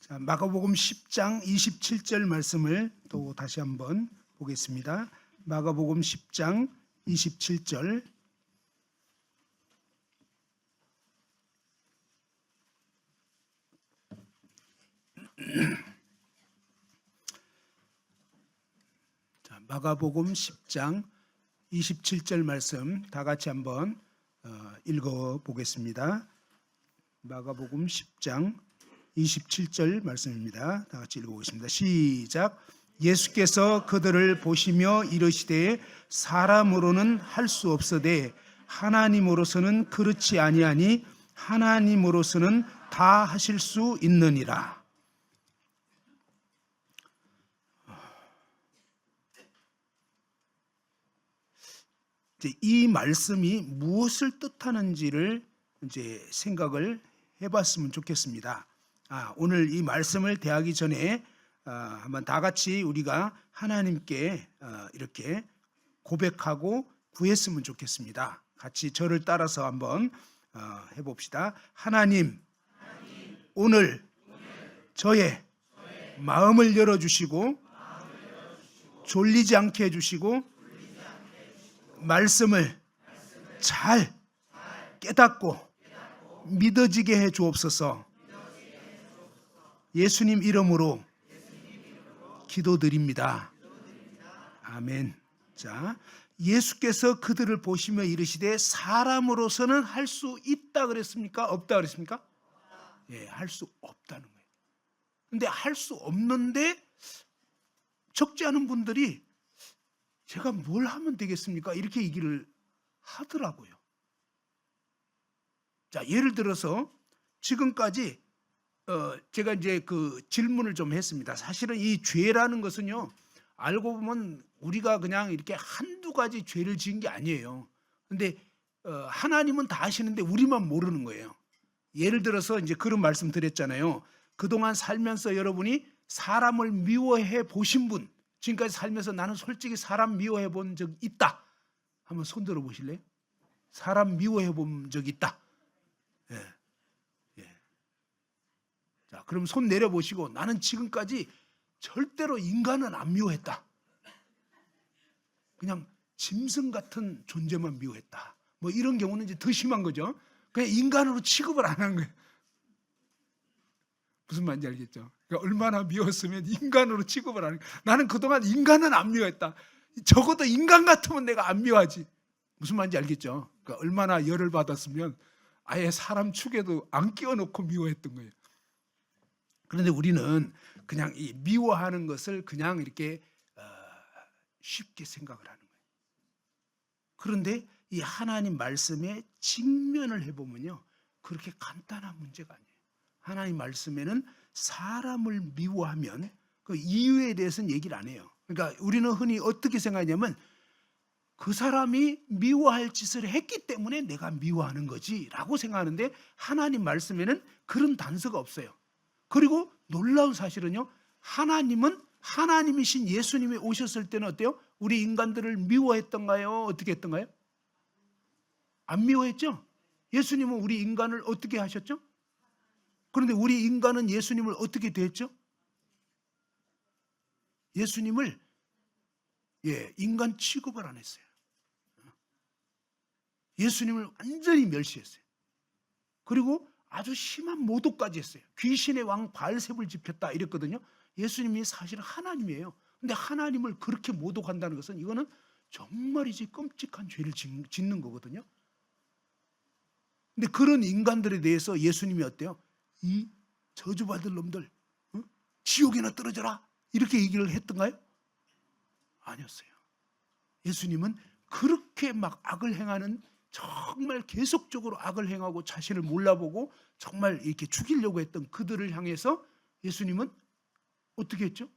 자, 마가복음 10장 27절 말씀을 또 다시 한번 보겠습니다. 마가복음 10장 27절. 자, 마가복음 10장 27절 말씀 다 같이 한번 읽어 보겠습니다. 마가복음 10장 27절 말씀입니다. 다 같이 읽어보겠습니다. 시작. 예수께서 그들을 보시며 이르시되 사람으로는 할 수 없으되 하나님으로서는 그렇지 아니하니 하나님으로서는 다 하실 수 있느니라. 이 말씀이 무엇을 뜻하는지를 이제 생각을 해봤으면 좋겠습니다. 오늘 이 말씀을 대하기 전에 한번 다 같이 우리가 하나님께 이렇게 고백하고 구했으면 좋겠습니다. 같이 저를 따라서 한번 해봅시다. 하나님, 오늘 저의 마음을 열어주시고 졸리지 않게 해주시고 말씀을 잘 깨닫고 믿어지게 해 주옵소서. 예수님 이름으로 기도드립니다. 아멘. 자, 예수께서 그들을 보시며 이르시되 사람으로서는 할 수 있다 그랬습니까? 없다 그랬습니까? 예, 할 수 없다는 거예요. 근데 할 수 없는데 적지 않은 분들이 제가 뭘 하면 되겠습니까? 이렇게 얘기를 하더라고요. 자, 예를 들어서 지금까지 제가 이제 그 질문을 좀 했습니다. 사실은 이 죄라는 것은요, 알고 보면 우리가 그냥 이렇게 한두 가지 죄를 지은 게 아니에요. 근데 하나님은 다 아시는데 우리만 모르는 거예요. 예를 들어서 이제 그런 말씀 드렸잖아요. 그동안 살면서 여러분이 사람을 미워해 보신 분, 지금까지 살면서 나는 솔직히 사람 미워해 본 적 있다. 한번 손 들어 보실래요? 사람 미워해 본 적 있다. 예. 자, 그럼 손 내려 보시고 나는 지금까지 절대로 인간은 안 미워했다. 그냥 짐승 같은 존재만 미워했다. 뭐 이런 경우는 이제 더 심한 거죠. 그냥 인간으로 취급을 안 한 거예요. 무슨 말인지 알겠죠? 그러니까 얼마나 미웠으면 인간으로 취급을 하는 거예요. 나는 그동안 인간은 안 미워했다. 적어도 인간 같으면 내가 안 미워하지. 무슨 말인지 알겠죠? 그러니까 얼마나 열을 받았으면 아예 사람 축에도 안 끼워놓고 미워했던 거예요. 그런데 우리는 그냥 이 미워하는 것을 그냥 이렇게 쉽게 생각을 하는 거예요. 그런데 이 하나님 말씀에 직면을 해보면요, 그렇게 간단한 문제가 아니에요. 하나님 말씀에는 사람을 미워하면 그 이유에 대해서는 얘기를 안 해요. 그러니까 우리는 흔히 어떻게 생각하냐면 그 사람이 미워할 짓을 했기 때문에 내가 미워하는 거지 라고 생각하는데, 하나님 말씀에는 그런 단서가 없어요. 그리고 놀라운 사실은요, 하나님은 하나님이신 예수님이 오셨을 때는 어때요? 우리 인간들을 미워했던가요? 어떻게 했던가요? 안 미워했죠? 예수님은 우리 인간을 어떻게 하셨죠? 그런데 우리 인간은 예수님을 어떻게 대했죠? 예수님을 인간 취급을 안 했어요. 예수님을 완전히 멸시했어요. 그리고 아주 심한 모독까지 했어요. 귀신의 왕 바알세불을 지폈다 이랬거든요. 예수님이 사실은 하나님이에요. 근데 하나님을 그렇게 모독한다는 것은 이거는 정말이지 끔찍한 죄를 짓는 거거든요. 근데 그런 인간들에 대해서 예수님이 어때요? 이 저주받을 놈들, 지옥에나 떨어져라 이렇게 얘기를 했던가요? 아니었어요. 예수님은 그렇게 막 악을 행하는, 정말 계속적으로 악을 행하고 자신을 몰라보고 정말 이렇게 죽이려고 했던 그들을 향해서 예수님은 어떻게 했죠?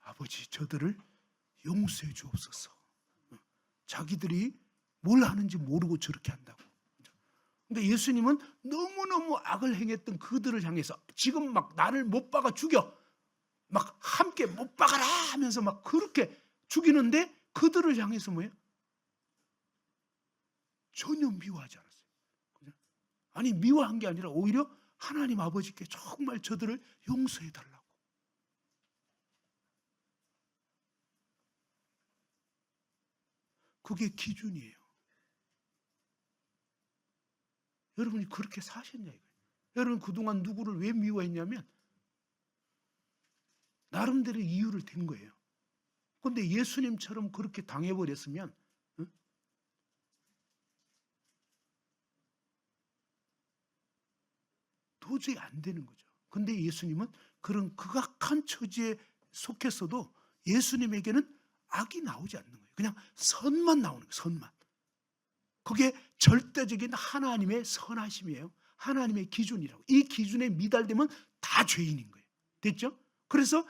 아버지, 저들을 용서해 주옵소서. 자기들이 뭘 하는지 모르고 저렇게 한다고. 근데 예수님은 너무너무 악을 행했던 그들을 향해서 지금 막 나를 못 박아 죽여, 막 함께 못 박아라 하면서 막 그렇게 죽이는데 그들을 향해서 뭐예요? 전혀 미워하지 않았어요. 아니 미워한 게 아니라 오히려 하나님 아버지께 정말 저들을 용서해 달라고. 그게 기준이에요. 여러분이 그렇게 사셨냐 이거예요. 여러분 그동안 누구를 왜 미워했냐면 나름대로 이유를 댄 거예요. 그런데 예수님처럼 그렇게 당해버렸으면 도저히 안 되는 거죠. 근데 예수님은 그런 극악한 처지에 속했어도 예수님에게는 악이 나오지 않는 거예요. 그냥 선만 나오는 거예요. 선만. 그게 절대적인 하나님의 선하심이에요. 하나님의 기준이라고. 이 기준에 미달되면 다 죄인인 거예요. 됐죠? 그래서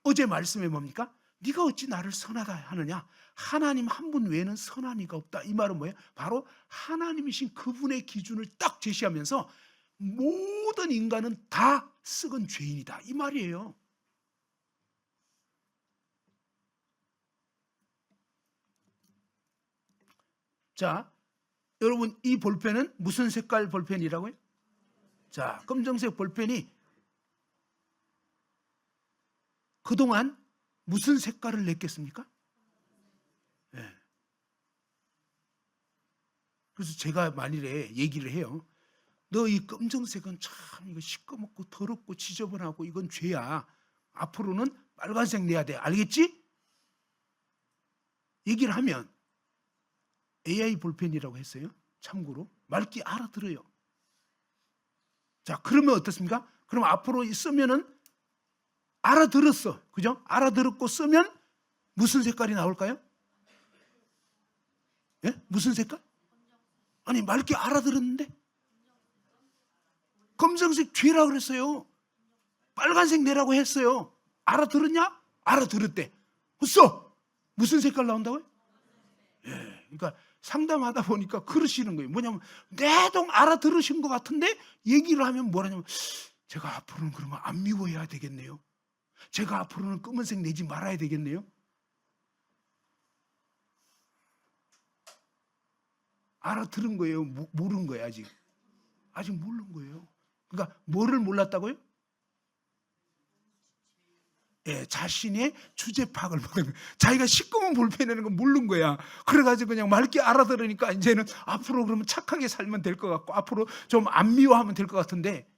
어제 말씀에 뭡니까? 네가 어찌 나를 선하다 하느냐? 하나님 한 분 외에는 선한 이가 없다. 이 말은 뭐예요? 바로 하나님이신 그분의 기준을 딱 제시하면서 모든 인간은 다 썩은 죄인이다. 이 말이에요. 자, 여러분 이 볼펜은 무슨 색깔 볼펜이라고요? 자, 검정색 볼펜이 그동안 무슨 색깔을 냈겠습니까? 네. 그래서 제가 만일에 얘기를 해요. 너 이 검정색은 참 이거 시꺼멓고 더럽고 지저분하고 이건 죄야. 앞으로는 빨간색 내야 돼. 알겠지? 얘기를 하면 AI 볼펜이라고 했어요. 참고로 말기 알아들어요. 자, 그러면 어떻습니까? 그럼 앞으로 쓰면은 알아들었어. 그죠? 알아들었고 쓰면 무슨 색깔이 나올까요? 예? 무슨 색깔? 아니, 말기 알아들었는데? 검정색 죄라 그랬어요. 빨간색 내라고 했어요. 알아들었냐? 알아들었대. 써! 무슨 색깔 나온다고요? 예. 그러니까 상담하다 보니까 그러시는 거예요. 뭐냐면 내동 알아들으신 것 같은데 얘기를 하면 뭐라냐면 제가 앞으로는 그러면 안 미워해야 되겠네요. 제가 앞으로는 검은색 내지 말아야 되겠네요. 알아들은 거예요? 모르는 거예요? 아직 모르는 거예요. 그러니까 뭐를 몰랐다고요? 예, 자신의 주제 파악을 못한 거예요. 자기가 시꺼먼 볼펜이라는 걸 모르는 거야. 그래가지고 그냥 맑게 알아들으니까 이제는 앞으로 그러면 착하게 살면 될 것 같고 앞으로 좀 안 미워하면 될 것 같은데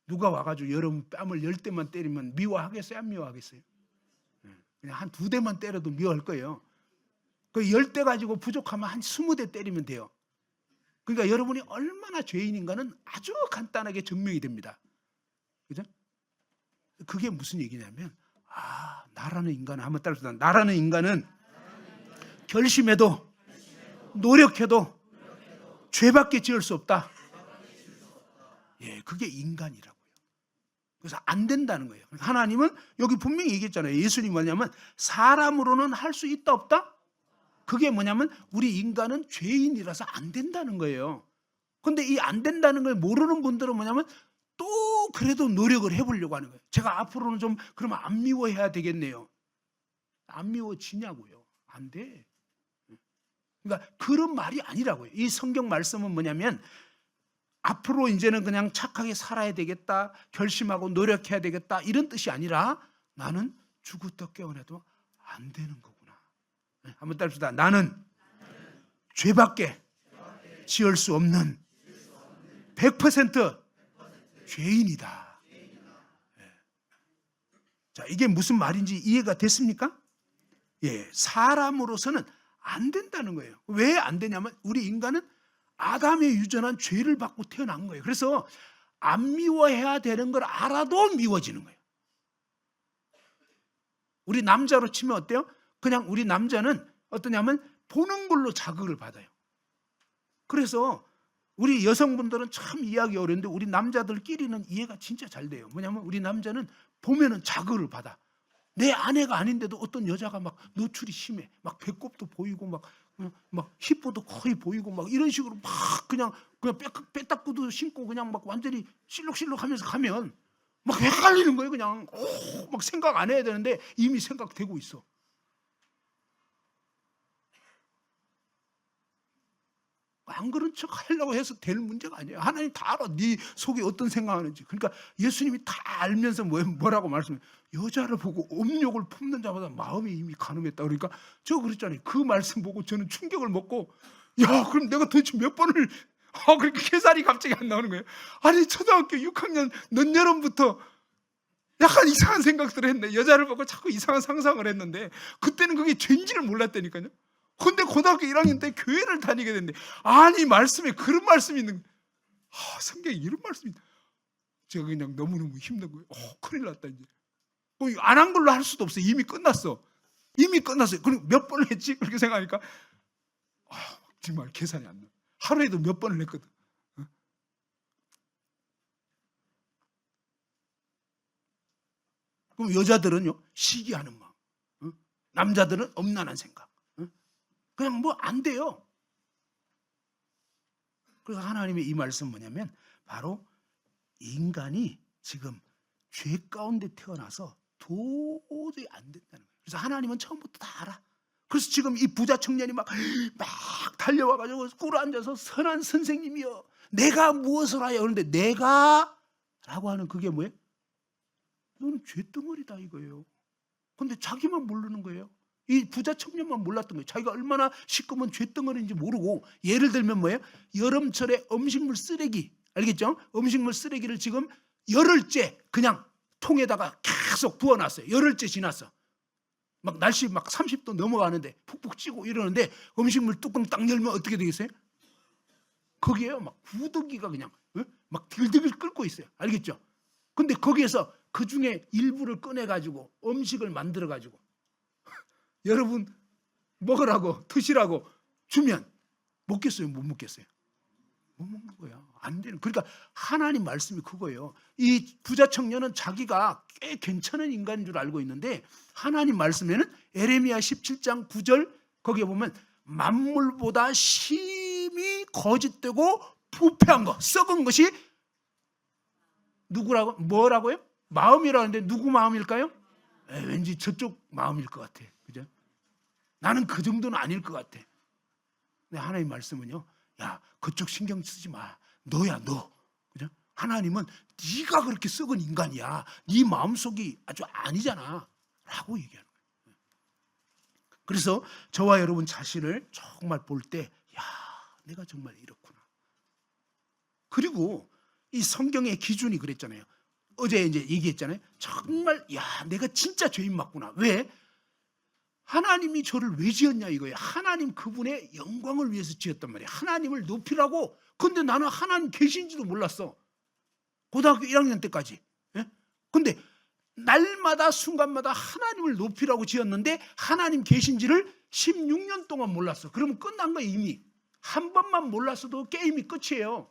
누가 와가지고 여러분 뺨을 10대만 때리면 미워하겠어요? 안 미워하겠어요? 그냥 한 2대만 때려도 미워할 거예요. 그 10대 가지고 부족하면 한 20대 때리면 돼요. 그러니까 여러분이 얼마나 죄인인가는 아주 간단하게 증명이 됩니다. 그죠? 그게 무슨 얘기냐면 나라는 인간은 한번 따라서 나라는 인간은 결심해도 노력해도 죄밖에 지을 수 없다. 예, 그게 인간이라고요. 그래서 안 된다는 거예요. 하나님은 여기 분명히 얘기했잖아요. 예수님 뭐냐면 사람으로는 할 수 있다 없다? 그게 뭐냐면 우리 인간은 죄인이라서 안 된다는 거예요. 그런데 이 안 된다는 걸 모르는 분들은 뭐냐면 또 그래도 노력을 해보려고 하는 거예요. 제가 앞으로는 좀 그러면 안 미워해야 되겠네요. 안 미워지냐고요. 안 돼. 그러니까 그런 말이 아니라고요. 이 성경 말씀은 뭐냐면 앞으로 이제는 그냥 착하게 살아야 되겠다, 결심하고 노력해야 되겠다 이런 뜻이 아니라 나는 죽었다 깨어나도 안 되는 거구나. 한번 따라합시다. 나는 죄밖에 지을 수 없는 100% 죄인이다. 자, 이게 무슨 말인지 이해가 됐습니까? 예, 사람으로서는 안 된다는 거예요. 왜 안 되냐면 우리 인간은 아담의 유전한 죄를 받고 태어난 거예요. 그래서 안 미워해야 되는 걸 알아도 미워지는 거예요. 우리 남자로 치면 어때요? 그냥 우리 남자는 어떠냐면 보는 걸로 자극을 받아요. 그래서 우리 여성분들은 참 이해하기 어려운데 우리 남자들끼리는 이해가 진짜 잘 돼요. 뭐냐면 우리 남자는 보면은 자극을 받아. 내 아내가 아닌데도 어떤 여자가 막 노출이 심해. 막 배꼽도 보이고 막 힙보도 거의 보이고 막 이런 식으로 막 그냥 빼딱구도 신고 그냥 막 완전히 실룩실룩 하면서 가면 막 헷갈리는 거예요. 그냥 막 생각 안 해야 되는데 이미 생각되고 있어. 막 안 그런 척 하려고 해서 될 문제가 아니에요. 하나님 다 알아. 네 속에 어떤 생각하는지. 그러니까 예수님이 다 알면서 뭐라고 말씀해요. 여자를 보고 음욕을 품는 자마다 마음이 이미 간음했다. 그러니까 저 그랬잖아요. 그 말씀 보고 저는 충격을 먹고, 야, 그럼 내가 도대체 몇 번을 그렇게 계산이 갑자기 안 나오는 거예요. 아니, 초등학교 6학년 늦여름부터 약간 이상한 생각들을 했네. 여자를 보고 자꾸 이상한 상상을 했는데 그때는 그게 죄인지를 몰랐다니까요. 근데 고등학교 1학년 때 교회를 다니게 됐는데, 아니, 말씀에 그런 말씀이 있는, 성경에 이런 말씀이, 제가 그냥 너무너무 힘든 거예요. 큰일 났다 이제. 안 한 걸로 할 수도 없어요. 이미 끝났어. 이미 끝났어요. 그리고 몇 번을 했지? 그렇게 생각하니까 정말 계산이 안 나. 하루에도 몇 번을 했거든. 그럼 여자들은요, 시기하는 마음, 남자들은 엄난한 생각, 그냥 뭐 안 돼요. 그래서 하나님의 이 말씀은 뭐냐면 바로 인간이 지금 죄 가운데 태어나서 도저히 안 된다는 거예요. 그래서 하나님은 처음부터 다 알아. 그래서 지금 이 부자 청년이 막 달려와가지고 꿇어앉아서, 선한 선생님이여, 내가 무엇을 하여. 그런데 내가 라고 하는 그게 뭐예요? 너는 죄덩어리다 이거예요. 근데 자기만 모르는 거예요. 이 부자 청년만 몰랐던 거예요. 자기가 얼마나 시커먼 죄덩어리인지 모르고. 예를 들면 뭐예요? 여름철에 음식물 쓰레기, 알겠죠? 음식물 쓰레기를 지금 열흘째 그냥 통에다가 계속 부어놨어요. 열흘째 지났어. 막 날씨 막 30도 넘어가는데 푹푹 찌고 이러는데 음식물 뚜껑 딱 열면 어떻게 되겠어요? 거기에요 막 구더기가 그냥 막 들들들 끓고 있어요. 알겠죠? 근데 거기에서 그 중에 일부를 꺼내가지고 음식을 만들어가지고 여러분 먹으라고, 드시라고 주면 먹겠어요? 못 먹겠어요? 못 먹는 거야. 안 되는. 그러니까 하나님 말씀이 그거예요. 이 부자 청년은 자기가 꽤 괜찮은 인간인 줄 알고 있는데, 하나님 말씀에는 에레미야 17장 9절 거기에 보면 만물보다 심히 거짓되고 부패한 거, 썩은 것이 누구라고? 뭐라고요? 마음이라는데 누구 마음일까요? 왠지 저쪽 마음일 것 같아. 그죠? 나는 그 정도는 아닐 것 같아. 근데 하나님 말씀은요, 야, 그쪽 신경 쓰지 마. 너야, 너. 그죠? 하나님은 네가 그렇게 썩은 인간이야. 네 마음속이 아주 아니잖아. 라고 얘기하는 거예요. 그래서 저와 여러분 자신을 정말 볼 때, 야, 내가 정말 이렇구나. 그리고 이 성경의 기준이 그랬잖아요. 어제 이제 얘기했잖아요. 정말, 야, 내가 진짜 죄인 맞구나. 왜? 하나님이 저를 왜 지었냐 이거예요. 하나님 그분의 영광을 위해서 지었단 말이에요. 하나님을 높이라고. 근데 나는 하나님 계신지도 몰랐어. 고등학교 1학년 때까지. 근데 날마다 순간마다 하나님을 높이라고 지었는데 하나님 계신지를 16년 동안 몰랐어. 그러면 끝난 거예요. 이미. 한 번만 몰랐어도 게임이 끝이에요.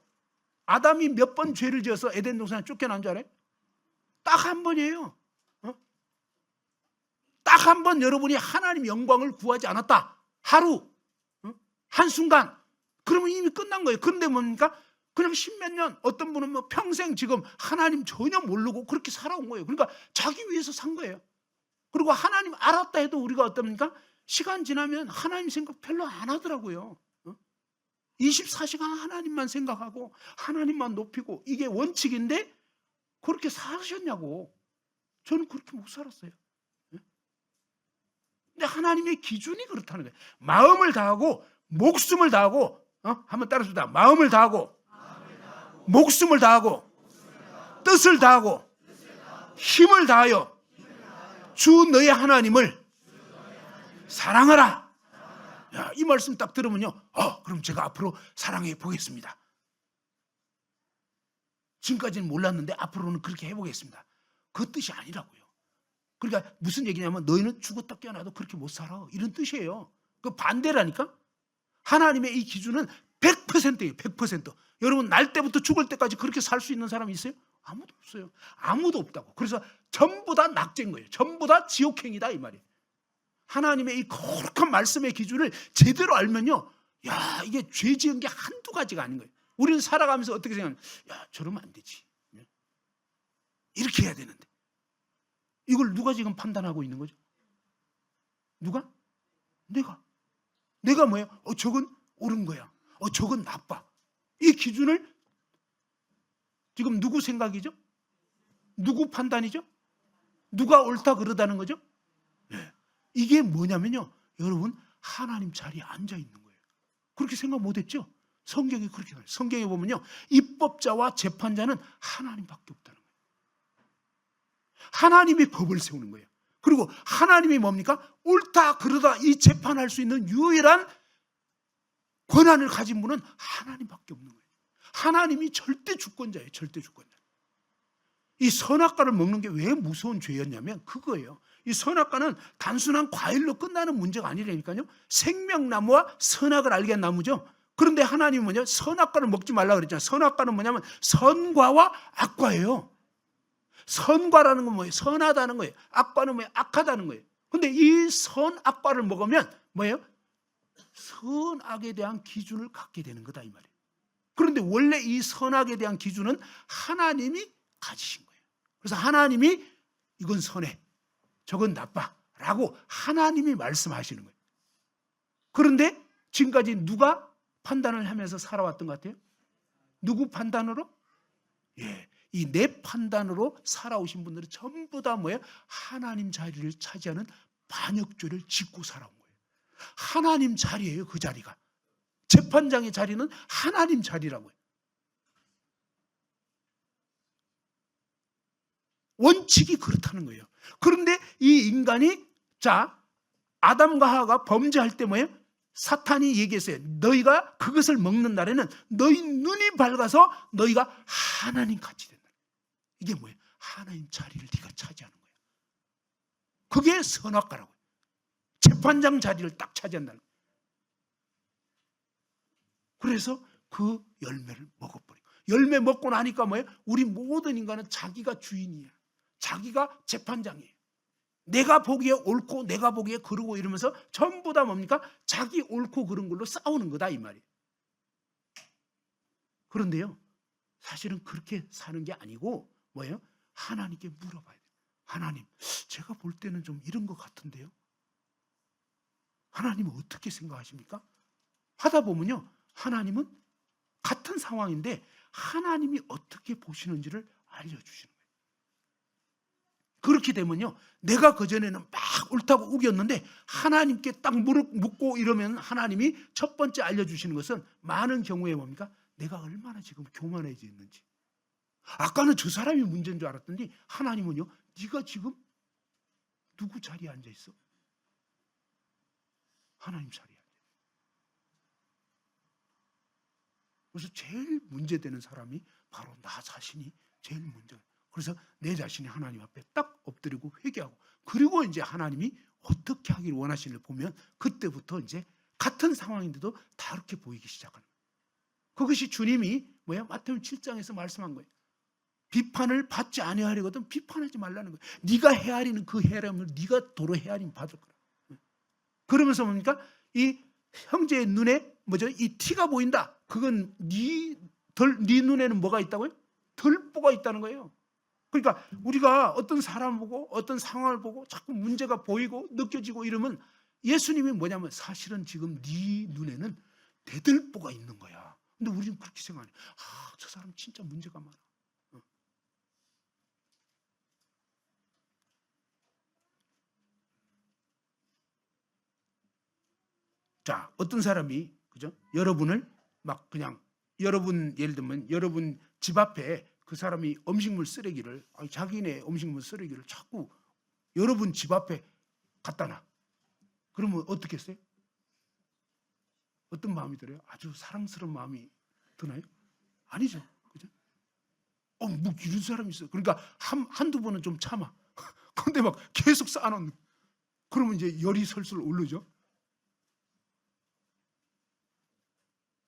아담이 몇 번 죄를 지어서 에덴 동산에 쫓겨난 줄 알아요? 딱 한 번이에요. 딱 한 번 여러분이 하나님 영광을 구하지 않았다. 하루, 한순간. 그러면 이미 끝난 거예요. 그런데 뭡니까? 그냥 십몇 년, 어떤 분은 뭐 평생 지금 하나님 전혀 모르고 그렇게 살아온 거예요. 그러니까 자기 위해서 산 거예요. 그리고 하나님 알았다 해도 우리가 어떻습니까? 시간 지나면 하나님 생각 별로 안 하더라고요. 24시간 하나님만 생각하고 하나님만 높이고, 이게 원칙인데 그렇게 사셨냐고. 저는 그렇게 못 살았어요. 근데 하나님의 기준이 그렇다는 거예요. 마음을 다하고 목숨을 다하고, 한번 따라합시다. 마음을 다하고, 목숨을 다하고, 뜻을 다하고, 힘을 다하여 주 너의 하나님을 사랑하라. 야, 이 말씀 딱 들으면요, 그럼 제가 앞으로 사랑해 보겠습니다. 지금까지는 몰랐는데 앞으로는 그렇게 해보겠습니다. 그 뜻이 아니라고요. 그러니까 무슨 얘기냐면, 너희는 죽었다 깨어나도 그렇게 못 살아, 이런 뜻이에요. 그 반대라니까. 하나님의 이 기준은 100%예요. 100%. 여러분, 날 때부터 죽을 때까지 그렇게 살 수 있는 사람이 있어요? 아무도 없어요. 아무도 없다고. 그래서 전부 다 낙제인 거예요. 전부 다 지옥행이다 이 말이에요. 하나님의 이 거룩한 말씀의 기준을 제대로 알면요, 야, 이게 죄 지은 게 한두 가지가 아닌 거예요. 우리는 살아가면서 어떻게 생각하면, 야, 저러면 안 되지, 이렇게 해야 되는데. 이걸 누가 지금 판단하고 있는 거죠? 누가? 내가 뭐예요? 저건 옳은 거야. 저건 나빠. 이 기준을 지금 누구 생각이죠? 누구 판단이죠? 누가 옳다 그러다는 거죠? 네. 이게 뭐냐면요, 여러분, 하나님 자리에 앉아 있는 거예요. 그렇게 생각 못했죠? 성경이 그렇게 나와요. 성경에 보면요, 입법자와 재판자는 하나님밖에 없다는 거예요. 하나님이 법을 세우는 거예요. 그리고 하나님이 뭡니까? 옳다 그러다 이 재판할 수 있는 유일한 권한을 가진 분은 하나님밖에 없는 거예요. 하나님이 절대 주권자예요. 절대 주권자. 이 선악과를 먹는 게 왜 무서운 죄였냐면 그거예요. 이 선악과는 단순한 과일로 끝나는 문제가 아니라니까요. 생명나무와 선악을 알게 한 나무죠. 그런데 하나님은 뭐냐? 선악과를 먹지 말라 그랬잖아요. 선악과는 뭐냐면 선과와 악과예요. 선과라는 건 뭐예요? 선하다는 거예요. 악과는 뭐예요? 악하다는 거예요. 근데 이 선악과를 먹으면 뭐예요? 선악에 대한 기준을 갖게 되는 거다 이 말이에요. 그런데 원래 이 선악에 대한 기준은 하나님이 가지신 거예요. 그래서 하나님이 이건 선해, 저건 나빠 라고 하나님이 말씀하시는 거예요. 그런데 지금까지 누가 판단을 하면서 살아왔던 것 같아요? 누구 판단으로? 예, 이 내 판단으로 살아오신 분들은 전부 다 뭐예요? 하나님 자리를 차지하는 반역죄를 짓고 살아온 거예요. 하나님 자리예요, 그 자리가. 재판장의 자리는 하나님 자리라고요. 원칙이 그렇다는 거예요. 그런데 이 인간이, 자, 아담과 하와가 범죄할 때 뭐예요? 사탄이 얘기했어요. 너희가 그것을 먹는 날에는 너희 눈이 밝아서 너희가 하나님 같이 된다. 이게 뭐예요? 하나님 자리를 네가 차지하는 거예요. 그게 선악과라고요. 재판장 자리를 딱 차지한다는 거예요. 그래서 그 열매를 먹어버리고, 열매 먹고 나니까 뭐예요? 우리 모든 인간은 자기가 주인이에요. 자기가 재판장이에요. 내가 보기에 옳고 내가 보기에 그르고 이러면서 전부 다 뭡니까? 자기 옳고 그른 걸로 싸우는 거다 이 말이에요. 그런데요, 사실은 그렇게 사는 게 아니고 뭐예요? 하나님께 물어봐야 돼요. 하나님, 제가 볼 때는 좀 이런 것 같은데요. 하나님은 어떻게 생각하십니까? 하다 보면요, 하나님은 같은 상황인데 하나님이 어떻게 보시는지를 알려주시는 거예요. 그렇게 되면요, 내가 그전에는 막 옳다고 우겼는데 하나님께 딱 무릎 묻고 이러면 하나님이 첫 번째 알려주시는 것은 많은 경우에 뭡니까? 내가 얼마나 지금 교만해져 있는지. 아까는 저 사람이 문제인 줄 알았더니 하나님은요, 네가 지금 누구 자리에 앉아 있어? 하나님 자리에. 그래서 제일 문제되는 사람이 바로 나 자신이 제일 문제예요. 그래서 내 자신이 하나님 앞에 딱 엎드리고 회개하고, 그리고 이제 하나님이 어떻게 하기를 원하시는지 보면 그때부터 이제 같은 상황인데도 다르게 보이기 시작하는 거예요. 그것이 주님이 뭐야? 마태복음 7장에서 말씀한 거예요. 비판을 받지 아니하려거든 비판하지 말라는 거예요. 네가 헤아리는 그 헤아림을 네가 도로 헤아림 받을 거라. 그러면서 뭡니까? 이 형제의 눈에 뭐죠? 이 티가 보인다. 그건 네 눈에는 뭐가 있다고요? 덜보가 있다는 거예요. 그러니까 우리가 어떤 사람 보고 어떤 상황을 보고 자꾸 문제가 보이고 느껴지고 이러면 예수님이 뭐냐면 사실은 지금 네 눈에는 대들보가 있는 거야. 근데 우리는 그렇게 생각해. 저 사람 진짜 문제가 많아. 자, 어떤 사람이 그죠? 여러분을 막 그냥 여러분 예를 들면 여러분 집 앞에 그 사람이 음식물 쓰레기를 자기네 음식물 쓰레기를 자꾸 여러분 집 앞에 갖다 놔. 그러면 어떻게 했어요? 어떤 마음이 들어요? 아주 사랑스러운 마음이 드나요? 아니죠. 그죠? 뭐 이런 사람이 있어요. 그러니까 한두 번은 좀 참아. 근데 막 계속 쌓아놓는. 그러면 이제 열이 설설 오르죠.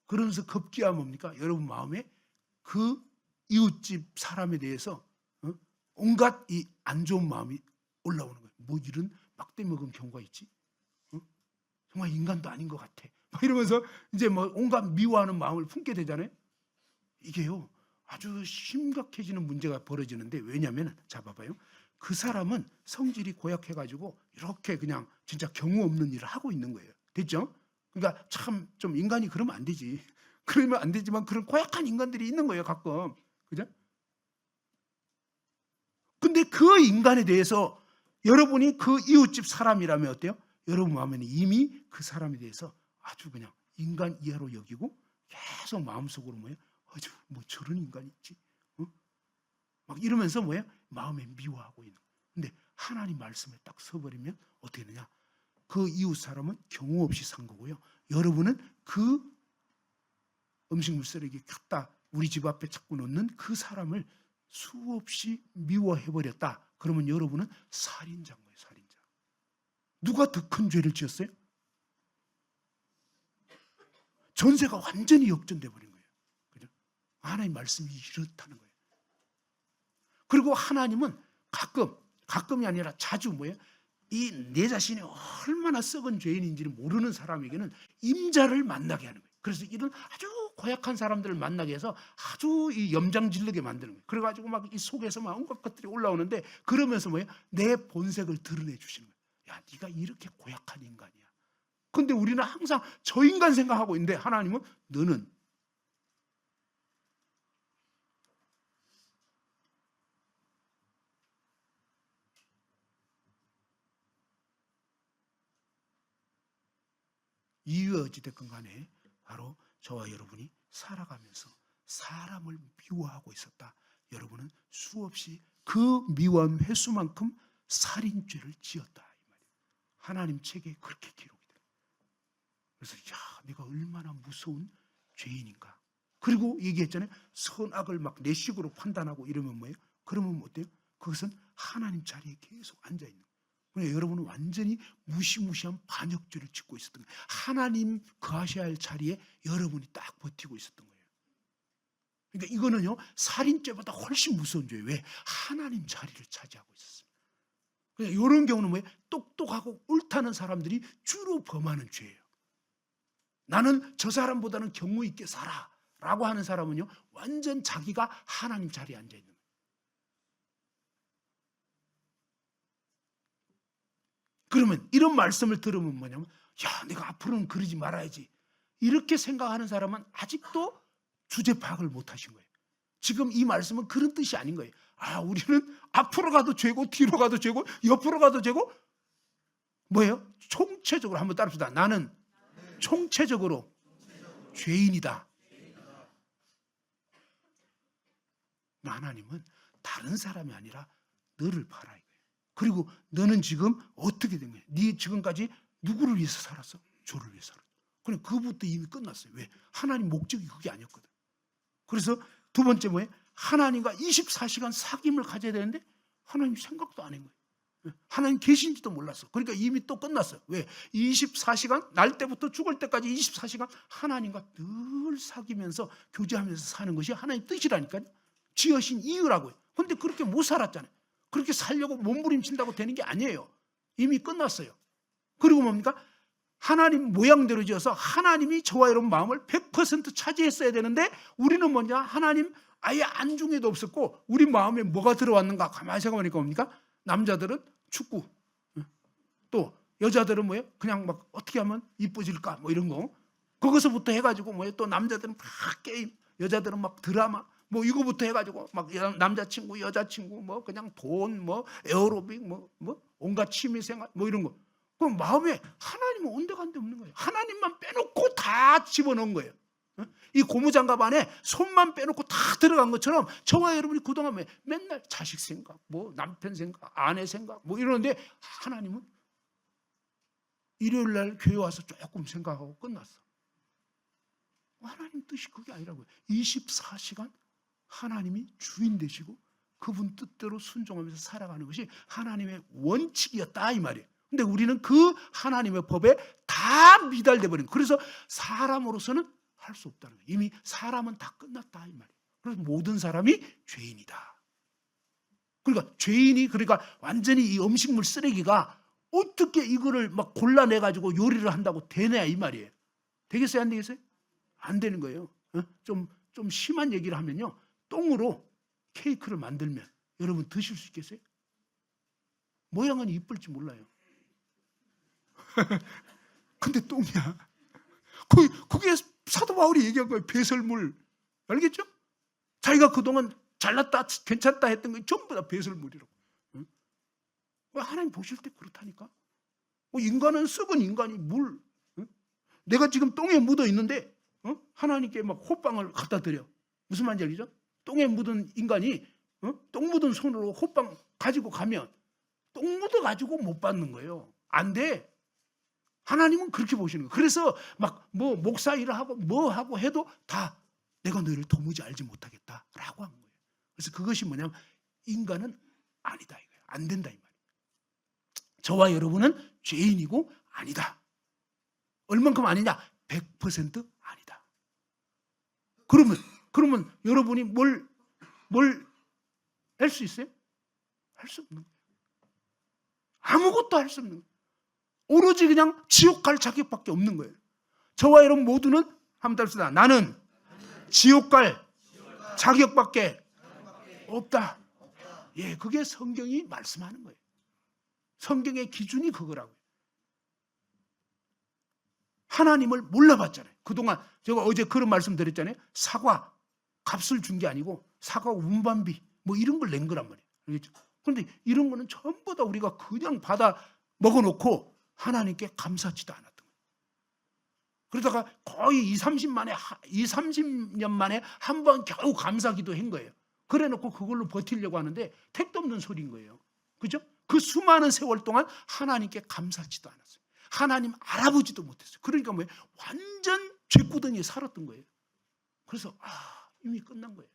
그러면서 급기야 뭡니까? 여러분 마음에 그 이웃집 사람에 대해서 온갖 이 안 좋은 마음이 올라오는 거예요. 뭐 이런 막대 먹은 경우가 있지? 정말 인간도 아닌 것 같아. 막 이러면서 이제 뭐 온갖 미워하는 마음을 품게 되잖아요. 이게요, 아주 심각해지는 문제가 벌어지는데, 왜냐하면 자 봐봐요. 그 사람은 성질이 고약해가지고 이렇게 그냥 진짜 경우 없는 일을 하고 있는 거예요. 됐죠? 그러니까 참 좀 인간이 그러면 안 되지. 그러면 안 되지만 그런 고약한 인간들이 있는 거예요, 가끔. 그죠? 근데 그 인간에 대해서 여러분이 그 이웃집 사람이라면 어때요? 여러분 마음에는 이미 그 사람에 대해서 아주 그냥 인간 이하로 여기고 계속 마음속으로 뭐예요? 아주 뭐 저런 인간이 있지? 어? 막 이러면서 뭐예요? 마음에 미워하고 있는 거예요. 근데 하나님 말씀에 딱 서버리면 어떻게 되냐? 그 이웃 사람은 경우 없이 산 거고요. 여러분은 그 음식물 쓰레기 갖다 우리 집 앞에 자꾸 놓는 그 사람을 수없이 미워해버렸다. 그러면 여러분은 살인자인 거예요. 살인자. 누가 더 큰 죄를 지었어요? 전세가 완전히 역전돼 버린 거예요. 그죠? 하나님 말씀이 이렇다는 거예요. 그리고 하나님은 가끔이 아니라 자주 뭐예요? 이 내 자신이 얼마나 썩은 죄인인지를 모르는 사람에게는 임자를 만나게 하는 거예요. 그래서 이런 아주 고약한 사람들을 만나게 해서 아주 이 염장질르게 만드는 거예요. 그래가지고 막 이 속에서 막 온갖 것들이 올라오는데 그러면서 뭐예요? 내 본색을 드러내 주시는 거예요. 야, 네가 이렇게 고약한 인간이야. 근데 우리는 항상 저 인간 생각하고 있는데 하나님은 너는 이유가 어찌됐건 간에 바로 저와 여러분이 살아가면서 사람을 미워하고 있었다. 여러분은 수없이 그 미워한 횟수만큼 살인죄를 지었다. 이 말이에요. 하나님 책에 그렇게 기록이 돼요. 그래서 야, 내가 얼마나 무서운 죄인인가. 그리고 얘기했잖아요. 선악을 막 내 식으로 판단하고 이러면 뭐예요? 그러면 어때요? 그것은 하나님 자리에 계속 앉아있는 거예요. 그러니까 여러분은 완전히 무시무시한 반역죄를 짓고 있었던 거예요. 하나님 거하셔야 할 자리에 여러분이 딱 버티고 있었던 거예요. 그러니까 이거는요, 살인죄보다 훨씬 무서운 죄예요. 왜? 하나님 자리를 차지하고 있었어요. 그러니까 이런 경우는 뭐예요? 똑똑하고 옳다는 사람들이 주로 범하는 죄예요. 나는 저 사람보다는 경우 있게 살아 라고 하는 사람은요, 완전 자기가 하나님 자리에 앉아있는 거예요. 그러면 이런 말씀을 들으면 뭐냐면, 야, 내가 앞으로는 그러지 말아야지. 이렇게 생각하는 사람은 아직도 주제 파악을 못 하신 거예요. 지금 이 말씀은 그런 뜻이 아닌 거예요. 아, 우리는 앞으로 가도 죄고 뒤로 가도 죄고 옆으로 가도 죄고 뭐예요? 총체적으로 한번 따릅시다. 나는 총체적으로 죄인이다. 하나님은 다른 사람이 아니라 너를 봐라 이거예요. 그리고 너는 지금 어떻게 된 거야? 네 지금까지 누구를 위해서 살았어? 저를 위해서 살았어. 그럼 그부터 이미 끝났어요. 왜? 하나님 목적이 그게 아니었거든. 그래서 두 번째 뭐예요? 하나님과 24시간 사귐을 가져야 되는데 하나님 생각도 안 한 거예요. 하나님 계신지도 몰랐어. 그러니까 이미 또 끝났어요. 왜? 24시간, 날 때부터 죽을 때까지 24시간 하나님과 늘 사귀면서 교제하면서 사는 것이 하나님 뜻이라니까요. 지으신 이유라고요. 그런데 그렇게 못 살았잖아요. 그렇게 살려고 몸부림친다고 되는 게 아니에요. 이미 끝났어요. 그리고 뭡니까? 하나님 모양대로 지어서 하나님이 저와 여러분 마음을 100% 차지했어야 되는데 우리는 뭐냐? 하나님 아예 안중에도 없었고 우리 마음에 뭐가 들어왔는가? 가만히 생각해보니까 뭡니까? 남자들은 축구, 또 여자들은 뭐예요? 그냥 막 어떻게 하면 이뻐질까? 뭐 이런 거. 거기서부터 해가지고 뭐예요? 또 남자들은 막 게임, 여자들은 막 드라마, 뭐 이거부터 해가지고 막 남자친구, 여자친구, 뭐 그냥 돈, 뭐 에어로빅, 뭐 온갖 취미생활, 뭐 이런 거. 그럼 마음에 하나님은 온데간데 없는 거예요. 하나님만 빼놓고 다 집어넣은 거예요. 이 고무장갑 안에 손만 빼놓고 다 들어간 것처럼 저와 여러분이 그동안 맨날 자식 생각, 뭐 남편 생각, 아내 생각, 뭐 이러는데 하나님은 일요일 날 교회 와서 조금 생각하고 끝났어. 하나님 뜻이 그게 아니라고요. 24시간 하나님이 주인 되시고 그분 뜻대로 순종하면서 살아가는 것이 하나님의 원칙이었다 이 말이에요. 근데 우리는 그 하나님의 법에 다 미달돼 버린 거예요. 그래서 사람으로서는 할 수 없다는 거예요. 이미 사람은 다 끝났다 이 말이에요. 그래서 모든 사람이 죄인이다. 그러니까 죄인이 그러니까 완전히 이 음식물 쓰레기가 어떻게 이거를 막 골라내 가지고 요리를 한다고 되냐 이 말이에요. 되겠어요, 안 되겠어요? 안 되는 거예요. 좀 심한 얘기를 하면요, 똥으로 케이크를 만들면 여러분 드실 수 있겠어요? 모양은 이쁠지 몰라요. 근데 똥이야. 그게 사도 바울이 얘기한 거예요. 배설물. 알겠죠? 자기가 그동안 잘났다, 괜찮다 했던 게 전부 다 배설물이라고. 응? 하나님 보실 때 그렇다니까. 인간은 썩은 인간이 물. 응? 내가 지금 똥에 묻어 있는데 하나님께 막 호빵을 갖다 드려. 무슨 말인지 알죠? 똥에 묻은 인간이 똥 묻은 손으로 호빵 가지고 가면 똥 묻어 가지고 못 받는 거예요. 안 돼. 하나님은 그렇게 보시는 거예요. 그래서 막 뭐 목사 일을 하고 뭐 하고 해도 다 내가 너희를 도무지 알지 못하겠다라고 한 거예요. 그래서 그것이 뭐냐면 인간은 아니다 이거예요. 안 된다 이 말이에요. 저와 여러분은 죄인이고 아니다. 얼만큼 아니냐? 100% 아니다. 그러면 여러분이 뭘 할 수 있어요? 할 수 없는 거예요. 아무것도 할 수 없는 거예요. 오로지 그냥 지옥 갈 자격밖에 없는 거예요. 저와 여러분 모두는 한번 답시다. 나는 지옥 갈 자격밖에 없다. 예, 그게 성경이 말씀하는 거예요. 성경의 기준이 그거라고요. 하나님을 몰라봤잖아요. 그동안 제가 어제 그런 말씀 드렸잖아요. 사과 값을 준 게 아니고 사과 운반비 뭐 이런 걸 낸 거란 말이에요. 알겠죠? 그런데 이런 거는 전부 다 우리가 그냥 받아 먹어놓고 하나님께 감사하지도 않았던 거예요. 그러다가 거의 30년 만에 한 번 겨우 감사기도 한 거예요. 그래 놓고 그걸로 버티려고 하는데 택도 없는 소리인 거예요. 그죠? 그 수많은 세월 동안 하나님께 감사하지도 않았어요. 하나님 알아보지도 못했어요. 그러니까 뭐예요? 완전 죄구덩이에 살았던 거예요. 그래서 이미 끝난 거예요.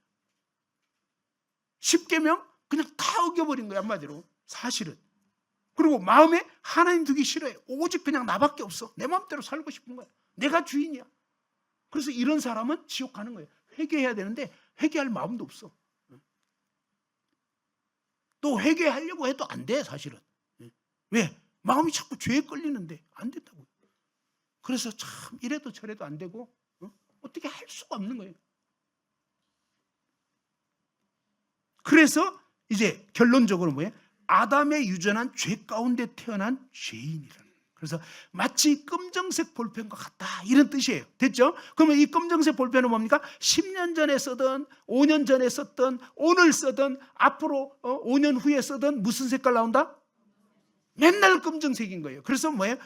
10계명 그냥 다 어겨버린 거예요. 한마디로 사실은. 그리고 마음에 하나님 두기 싫어요. 오직 그냥 나밖에 없어. 내 마음대로 살고 싶은 거야. 내가 주인이야. 그래서 이런 사람은 지옥 가는 거예요. 회개해야 되는데 회개할 마음도 없어. 또 회개하려고 해도 안 돼 사실은. 왜? 마음이 자꾸 죄에 끌리는데 안 된다고요. 그래서 참 이래도 저래도 안 되고 어떻게 할 수가 없는 거예요. 그래서 이제 결론적으로 뭐예요? 아담의 유전한 죄 가운데 태어난 죄인이라는 거예요. 그래서 마치 검정색 볼펜과 같다 이런 뜻이에요. 됐죠? 그러면 이 검정색 볼펜은 뭡니까? 10년 전에 쓰든 5년 전에 썼든 오늘 쓰든 앞으로 5년 후에 쓰든 무슨 색깔 나온다? 맨날 검정색인 거예요. 그래서 뭐예요?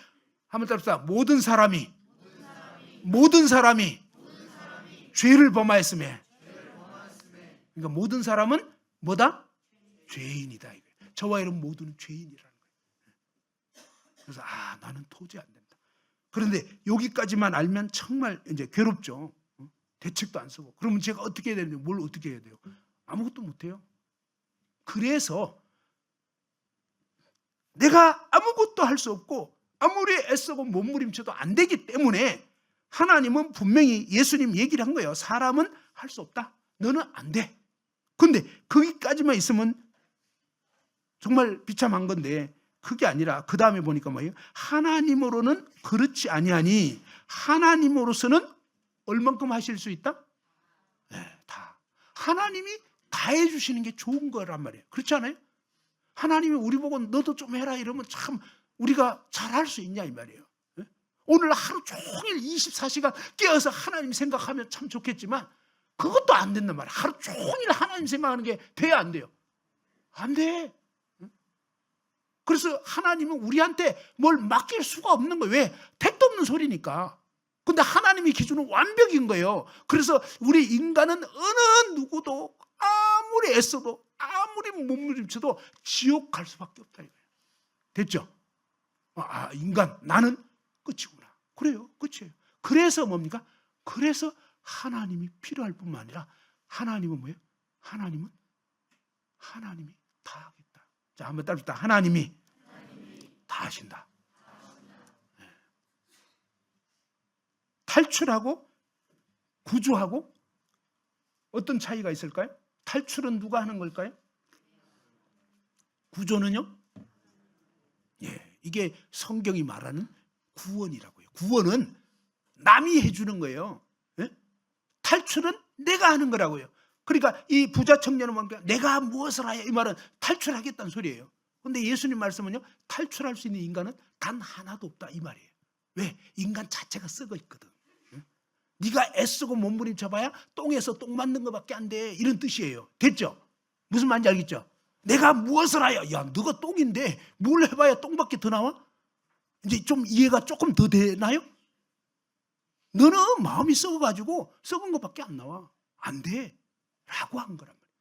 한번 답시다. 모든 사람이 죄를 범하였음에 그러니까 모든 사람은 뭐다? 죄인이다. 저와 여러분 모두는 죄인이라는 거예요. 그래서 나는 도저히 안 된다. 그런데 여기까지만 알면 정말 이제 괴롭죠. 대책도 안 쓰고. 그러면 제가 어떻게 해야 되는지 뭘 어떻게 해야 돼요? 아무것도 못 해요. 그래서 내가 아무것도 할 수 없고 아무리 애쓰고 몸부림쳐도 안 되기 때문에 하나님은 분명히 예수님 얘기를 한 거예요. 사람은 할 수 없다. 너는 안 돼. 근데 거기까지만 있으면 정말 비참한 건데 그게 아니라 그 다음에 보니까 뭐예요? 하나님으로는 그렇지 아니하니 하나님으로서는 얼만큼 하실 수 있다? 네, 다. 하나님이 다 해주시는 게 좋은 거란 말이에요. 그렇지 않아요? 하나님이 우리 보고 너도 좀 해라 이러면 참 우리가 잘할 수 있냐 이 말이에요. 네? 오늘 하루 종일 24시간 깨어서 하나님 생각하면 참 좋겠지만 그것도 안 된단 말이에요. 하루 종일 하나님 생각하는 게 돼야 안 돼요? 안 돼. 그래서 하나님은 우리한테 뭘 맡길 수가 없는 거예요. 왜? 택도 없는 소리니까. 근데 하나님의 기준은 완벽인 거예요. 그래서 우리 인간은 어느 누구도 아무리 애써도 아무리 몸부림쳐도 지옥 갈 수밖에 없다 이거예요. 됐죠? 인간 나는 끝이구나. 그래요. 끝이에요. 그래서 뭡니까? 그래서 하나님이 필요할 뿐만 아니라 하나님은 뭐예요? 하나님이 다 하겠다. 자, 한번 따릅시다. 하나님이 다 하신다. 네. 탈출하고 구조하고 어떤 차이가 있을까요? 탈출은 누가 하는 걸까요? 구조는요? 예, 이게 성경이 말하는 구원이라고요. 구원은 남이 해주는 거예요. 예? 탈출은 내가 하는 거라고요. 그러니까 이 부자 청년은 뭔가 내가 무엇을 하여 이 말은 탈출하겠다는 소리예요. 그런데 예수님 말씀은요, 탈출할 수 있는 인간은 단 하나도 없다 이 말이에요. 왜? 인간 자체가 썩어 있거든. 네가 애쓰고 몸부림쳐봐야 똥에서 똥 맞는 것밖에 안 돼. 이런 뜻이에요. 됐죠? 무슨 말인지 알겠죠? 내가 무엇을 하여? 야, 너가 똥인데 뭘 해봐야 똥밖에 더 나와? 이제 좀 이해가 조금 더 되나요? 너는 마음이 썩어가지고 썩은 것밖에 안 나와. 안 돼. 라고 한 거란 말이에요.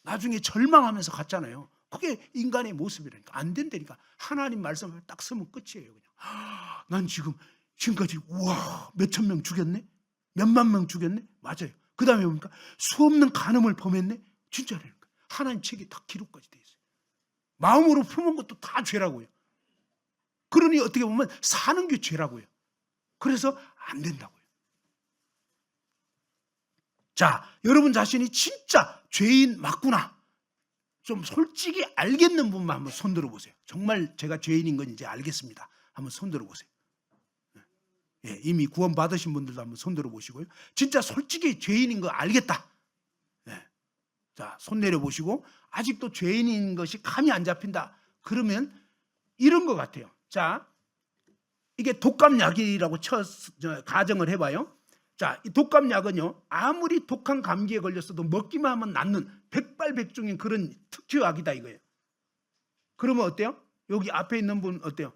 나중에 절망하면서 갔잖아요. 그게 인간의 모습이라니까. 안 된다니까. 하나님 말씀을 딱 쓰면 끝이에요. 그냥. 난 지금까지 우와 몇천 명 죽였네? 몇만 명 죽였네? 맞아요. 그 다음에 뭡니까? 수없는 간음을 범했네? 진짜라니까. 하나님 책에 다 기록까지 돼 있어요. 마음으로 품은 것도 다 죄라고요. 그러니 어떻게 보면 사는 게 죄라고요. 그래서 안 된다고요. 자, 여러분 자신이 진짜 죄인 맞구나. 좀 솔직히 알겠는 분만 한번 손 들어보세요. 정말 제가 죄인인 건 이제 알겠습니다. 한번 손 들어보세요. 예, 이미 구원 받으신 분들도 한번 손 들어보시고요. 진짜 솔직히 죄인인 거 알겠다. 예. 자, 손 내려보시고 아직도 죄인인 것이 감이 안 잡힌다. 그러면 이런 것 같아요. 자, 이게 독감약이라고 가정을 해봐요. 자, 이 독감약은요, 아무리 독한 감기에 걸렸어도 먹기만 하면 낫는 백발백중인 그런 특효약이다 이거예요. 그러면 어때요? 여기 앞에 있는 분 어때요?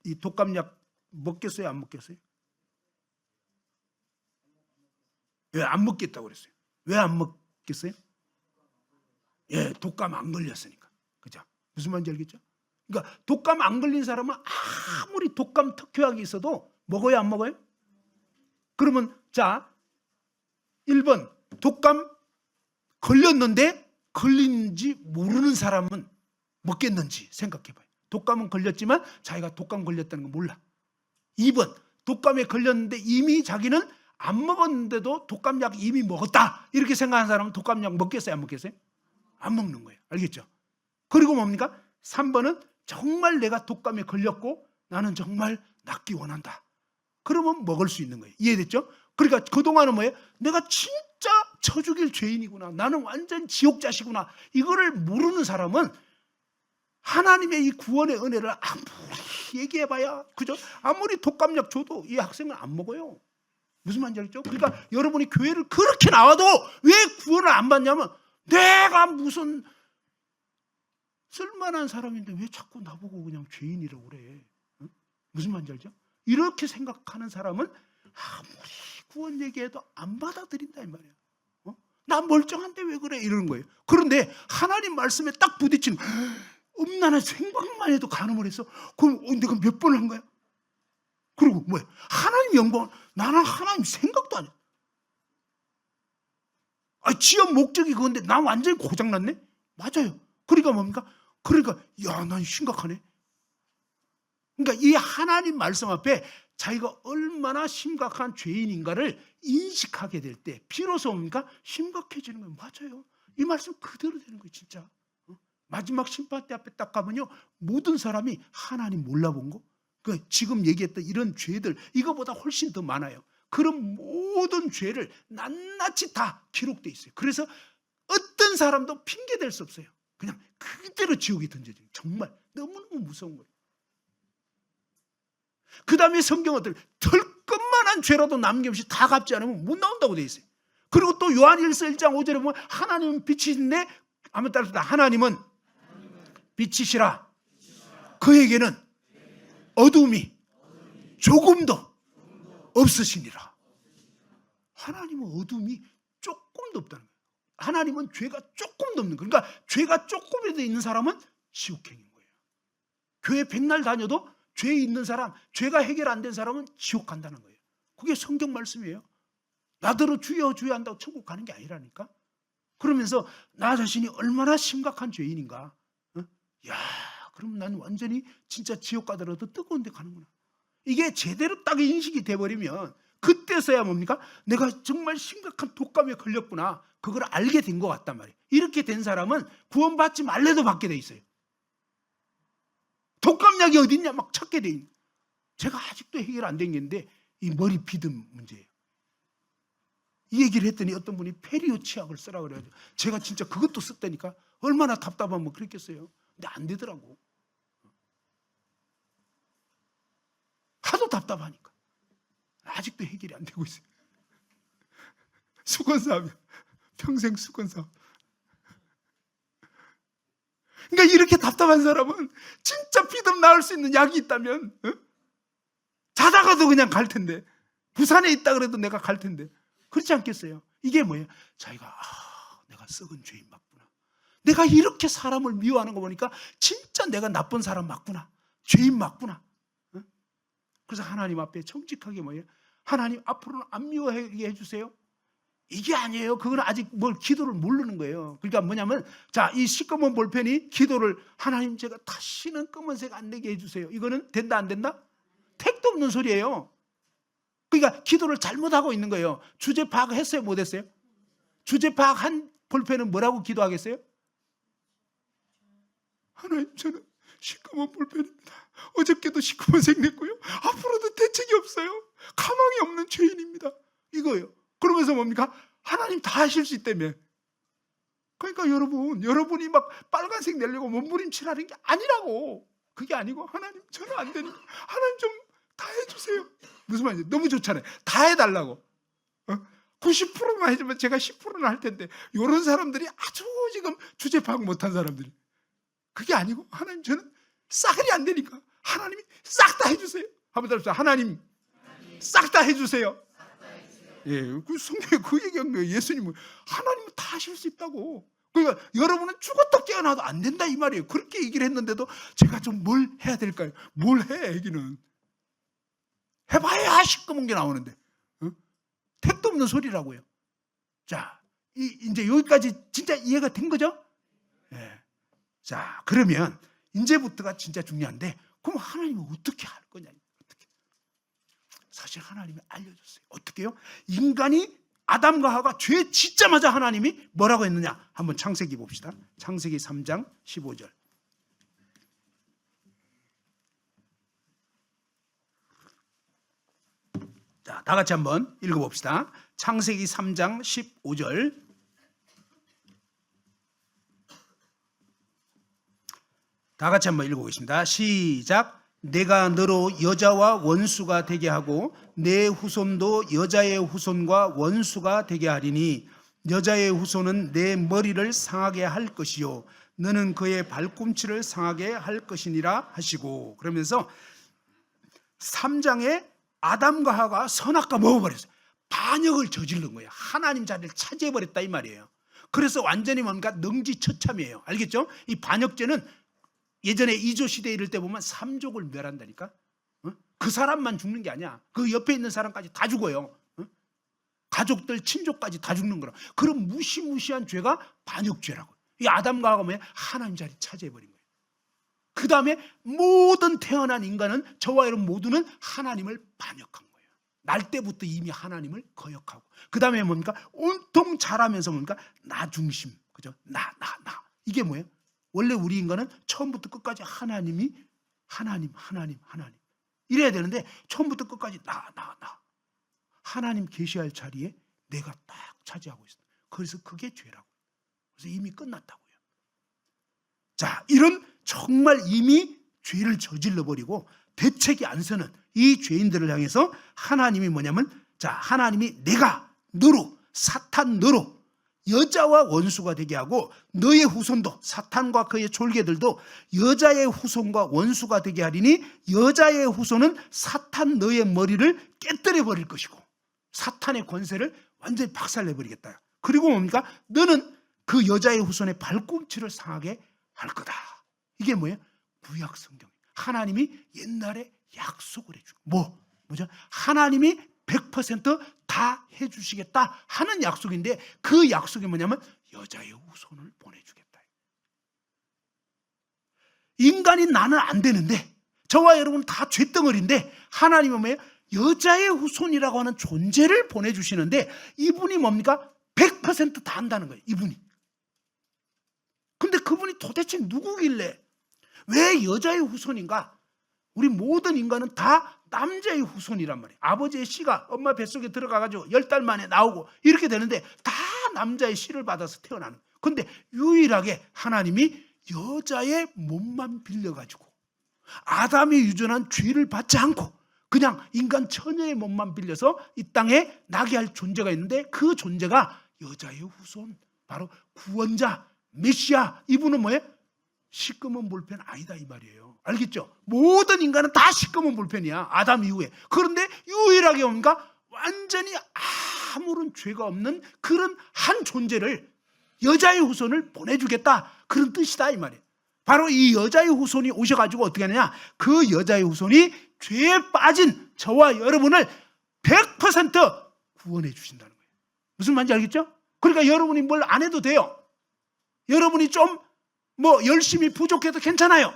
이 독감약 먹겠어요? 안 먹겠어요? 왜 안 먹겠다고 그랬어요? 왜 안 먹겠어요? 예, 독감 안 걸렸으니까. 그죠? 무슨 말인지 알겠죠? 그러니까 독감 안 걸린 사람은 아무리 독감 특효약이 있어도 먹어요, 안 먹어요? 그러면 자, 1번 독감 걸렸는데 걸린지 모르는 사람은 먹겠는지 생각해봐요. 독감은 걸렸지만 자기가 독감 걸렸다는 거 몰라. 2번 독감에 걸렸는데 이미 자기는 안 먹었는데도 독감약 이미 먹었다 이렇게 생각하는 사람은 독감약 먹겠어요, 안 먹겠어요? 안 먹는 거예요. 알겠죠? 그리고 뭡니까? 3번은 정말 내가 독감에 걸렸고 나는 정말 낫기 원한다. 그러면 먹을 수 있는 거예요. 이해됐죠? 그러니까 그동안은 뭐예요? 내가 진짜 쳐 죽일 죄인이구나. 나는 완전 지옥 자시구나. 이거를 모르는 사람은 하나님의 이 구원의 은혜를 아무리 얘기해봐야, 그죠? 아무리 독감약 줘도 이 학생은 안 먹어요. 무슨 말인지 알겠죠? 그러니까 여러분이 교회를 그렇게 나와도 왜 구원을 안 받냐면 내가 무슨 쓸만한 사람인데 왜 자꾸 나보고 그냥 죄인이라고 그래? 응? 무슨 말인지 알죠? 이렇게 생각하는 사람은 아무리 구원 얘기해도 안 받아들인다 이 말이야. 난 멀쩡한데 왜 그래? 이러는 거예요. 그런데 하나님 말씀에 딱 부딪히는 음란한 생각만 해도 간음을 했어. 그럼 내가 몇 번 한 거야? 그리고 뭐야? 하나님 영광, 나는 하나님 생각도 안 해. 지연 목적이 그건데 나 완전히 고장났네? 맞아요. 그러니까 뭡니까? 그러니까 야, 난 심각하네. 그러니까 이 하나님 말씀 앞에 자기가 얼마나 심각한 죄인인가를 인식하게 될 때 비로소 뭡니까? 심각해지는 거예요. 맞아요. 이 말씀 그대로 되는 거예요, 진짜. 마지막 심판대 앞에 딱 가면요, 모든 사람이 하나님 몰라본 거, 지금 얘기했던 이런 죄들, 이거보다 훨씬 더 많아요. 그런 모든 죄를 낱낱이 다 기록되어 있어요. 그래서 어떤 사람도 핑계 댈 수 없어요. 그냥 그대로 지옥에 던져져요. 정말 너무너무 무서운 거예요. 그 다음에 성경은 털끝만한 죄라도 남김없이 다 갚지 않으면 못 나온다고 되어 있어요. 그리고 또 요한일서 1장 5절에 보면 하나님은 빛이신데, 한번 따라합시다. 하나님은 빛이시라. 그에게는 어둠이 조금도 없으시니라. 하나님은 어둠이 조금도 없다는 거예요. 하나님은 죄가 조금도 없는 거예요. 그러니까 죄가 조금이라도 있는 사람은 지옥행인 거예요. 교회 백날 다녀도 죄 있는 사람, 죄가 해결 안 된 사람은 지옥 간다는 거예요. 그게 성경 말씀이에요. 나더러 주여 주여 한다고 천국 가는 게 아니라니까. 그러면서 나 자신이 얼마나 심각한 죄인인가. 야, 그럼 난 완전히 진짜 지옥 가더라도 뜨거운 데 가는구나. 이게 제대로 딱 인식이 돼버리면 그때서야 뭡니까? 내가 정말 심각한 독감에 걸렸구나. 그걸 알게 된 것 같단 말이에요. 이렇게 된 사람은 구원받지 말래도 받게 돼 있어요. 독감약이 어디 있냐 막 찾게 돼 있는. 제가 아직도 해결 안 된 게 있는데 이 머리 비듬 문제예요. 이 얘기를 했더니 어떤 분이 페리오 치약을 쓰라 그래가지고 제가 진짜 그것도 썼다니까. 얼마나 답답하면 그랬겠어요. 근데 안 되더라고. 하도 답답하니까. 아직도 해결이 안 되고 있어요. 수건사업이야. 평생 수건사업. 그러니까 이렇게 답답한 사람은 진짜 피도 나을 수 있는 약이 있다면 자다가도 그냥 갈 텐데, 부산에 있다 그래도 내가 갈 텐데, 그렇지 않겠어요? 이게 뭐예요? 자기가 내가 썩은 죄인 맞구나, 내가 이렇게 사람을 미워하는 거 보니까 진짜 내가 나쁜 사람 맞구나, 죄인 맞구나. 그래서 하나님 앞에 정직하게 뭐예요? 하나님 앞으로는 안 미워하게 해주세요. 이게 아니에요. 그건 아직 뭘 기도를 모르는 거예요. 그러니까 뭐냐면, 자, 이 시꺼먼 볼펜이 기도를, 하나님 제가 다시는 검은색 안 내게 해주세요. 이거는 된다 안 된다? 택도 없는 소리예요. 그러니까 기도를 잘못하고 있는 거예요. 주제 파악했어요? 못했어요? 주제 파악한 볼펜은 뭐라고 기도하겠어요? 하나님 저는 시꺼먼 볼펜입니다. 어저께도 시꺼먼색 냈고요, 앞으로도 대책이 없어요. 가망이 없는 죄인입니다. 이거예요. 그러면서 뭡니까? 하나님 다 하실 수 있다며. 그러니까 여러분이 막 빨간색 내려고 몸부림치라는 게 아니라고. 그게 아니고, 하나님 저는 안 되니까 하나님 좀 다 해주세요. 무슨 말인지 너무 좋잖아요. 다 해달라고. 90%만 해주면 제가 10%는 할 텐데, 이런 사람들이 아주 지금 주제 파악 못한 사람들이. 그게 아니고, 하나님 저는 싸그리 안 되니까 하나님이 싹 다 해주세요. 한번 더 합시다. 하나님 싹 다 해주세요. 예, 그 성경에 그 얘기한 거예요. 예수님은 하나님은 다 하실 수 있다고. 그러니까 여러분은 죽었다 깨어나도 안 된다 이 말이에요. 그렇게 얘기를 했는데도 제가 좀 뭘 해야 될까요? 뭘 해, 애기는. 해봐야 시꺼먼 게 나오는데, 택도 없는 소리라고요. 자, 이제 여기까지 진짜 이해가 된 거죠? 예. 자, 그러면 이제부터가 진짜 중요한데, 그럼 하나님은 어떻게 할 거냐? 어떻게? 사실 하나님이 알려줬어요. 어떻게 해요? 인간이 아담과 하와가 죄 짓자마자 하나님이 뭐라고 했느냐? 한번 창세기 봅시다. 창세기 3장 15절. 자, 다 같이 한번 읽어봅시다. 창세기 3장 15절. 다 같이 한번 읽어보겠습니다. 시작. 내가 너로 여자와 원수가 되게 하고 내 후손도 여자의 후손과 원수가 되게 하리니 여자의 후손은 내 머리를 상하게 할 것이요 너는 그의 발꿈치를 상하게 할 것이니라 하시고, 그러면서 3장에 아담과 하와가 선악과 먹어버렸어요. 반역을 저지른 거예요. 하나님 자리를 차지해버렸다 이 말이에요. 그래서 완전히 뭔가 능지처참이에요. 알겠죠? 이 반역죄는 예전에 이조 시대 이럴 때 보면 3족을 멸한다니까. 그 사람만 죽는 게 아니야. 그 옆에 있는 사람까지 다 죽어요. 가족들, 친족까지 다 죽는 거라. 그런 무시무시한 죄가 반역죄라고. 이 아담과 하와가 뭐야? 하나님 자리 차지해버린 거예요. 그 다음에 모든 태어난 인간은, 저와 여러분 모두는 하나님을 반역한 거예요. 날 때부터 이미 하나님을 거역하고, 그 다음에 뭡니까? 온통 자라면서 뭡니까? 나 중심, 그죠? 나. 이게 뭐예요? 원래 우리 인간은 처음부터 끝까지 하나님 이래야 되는데, 처음부터 끝까지 나. 하나님 계시할 자리에 내가 딱 차지하고 있어요. 그래서 그게 죄라고. 그래서 이미 끝났다고요. 자, 이런 정말 이미 죄를 저질러 버리고 대책이 안 서는 이 죄인들을 향해서 하나님이 뭐냐면, 자, 하나님이 내가 너로, 사탄 너로 여자와 원수가 되게 하고 너의 후손도, 사탄과 그의 졸개들도 여자의 후손과 원수가 되게 하리니 여자의 후손은 사탄 너의 머리를 깨뜨려 버릴 것이고 사탄의 권세를 완전히 박살내버리겠다. 그리고 뭡니까? 너는 그 여자의 후손의 발꿈치를 상하게 할 거다. 이게 뭐예요? 구약 성경. 하나님이 옛날에 약속을 해주고, 뭐죠? 하나님이 100% 해주시겠다 하는 약속인데, 그 약속이 뭐냐면 여자의 후손을 보내주겠다. 인간인 나는 안 되는데, 저와 여러분 다 죄덩어리인데, 하나님은 뭐예요? 여자의 후손이라고 하는 존재를 보내주시는데, 이분이 뭡니까? 100% 다 한다는 거예요. 이분이. 근데 그분이 도대체 누구길래 왜 여자의 후손인가? 우리 모든 인간은 다 남자의 후손이란 말이에요. 아버지의 씨가 엄마 뱃속에 들어가가지고 10달 만에 나오고 이렇게 되는데 다 남자의 씨를 받아서 태어나는. 근데 유일하게 하나님이 여자의 몸만 빌려가지고 아담이 유전한 죄를 받지 않고 그냥 인간 처녀의 몸만 빌려서 이 땅에 나게 할 존재가 있는데 그 존재가 여자의 후손, 바로 구원자, 메시아. 이분은 뭐예요? 시꺼먼 볼펜 아니다 이 말이에요. 알겠죠? 모든 인간은 다 시꺼먼 볼펜이야, 아담 이후에. 그런데 유일하게 뭔가 완전히 아무런 죄가 없는 그런 한 존재를, 여자의 후손을 보내주겠다, 그런 뜻이다 이 말이에요. 바로 이 여자의 후손이 오셔가지고 어떻게 하느냐, 그 여자의 후손이 죄에 빠진 저와 여러분을 100% 구원해 주신다는 거예요. 무슨 말인지 알겠죠? 그러니까 여러분이 뭘 안 해도 돼요. 여러분이 좀 열심히 부족해도 괜찮아요.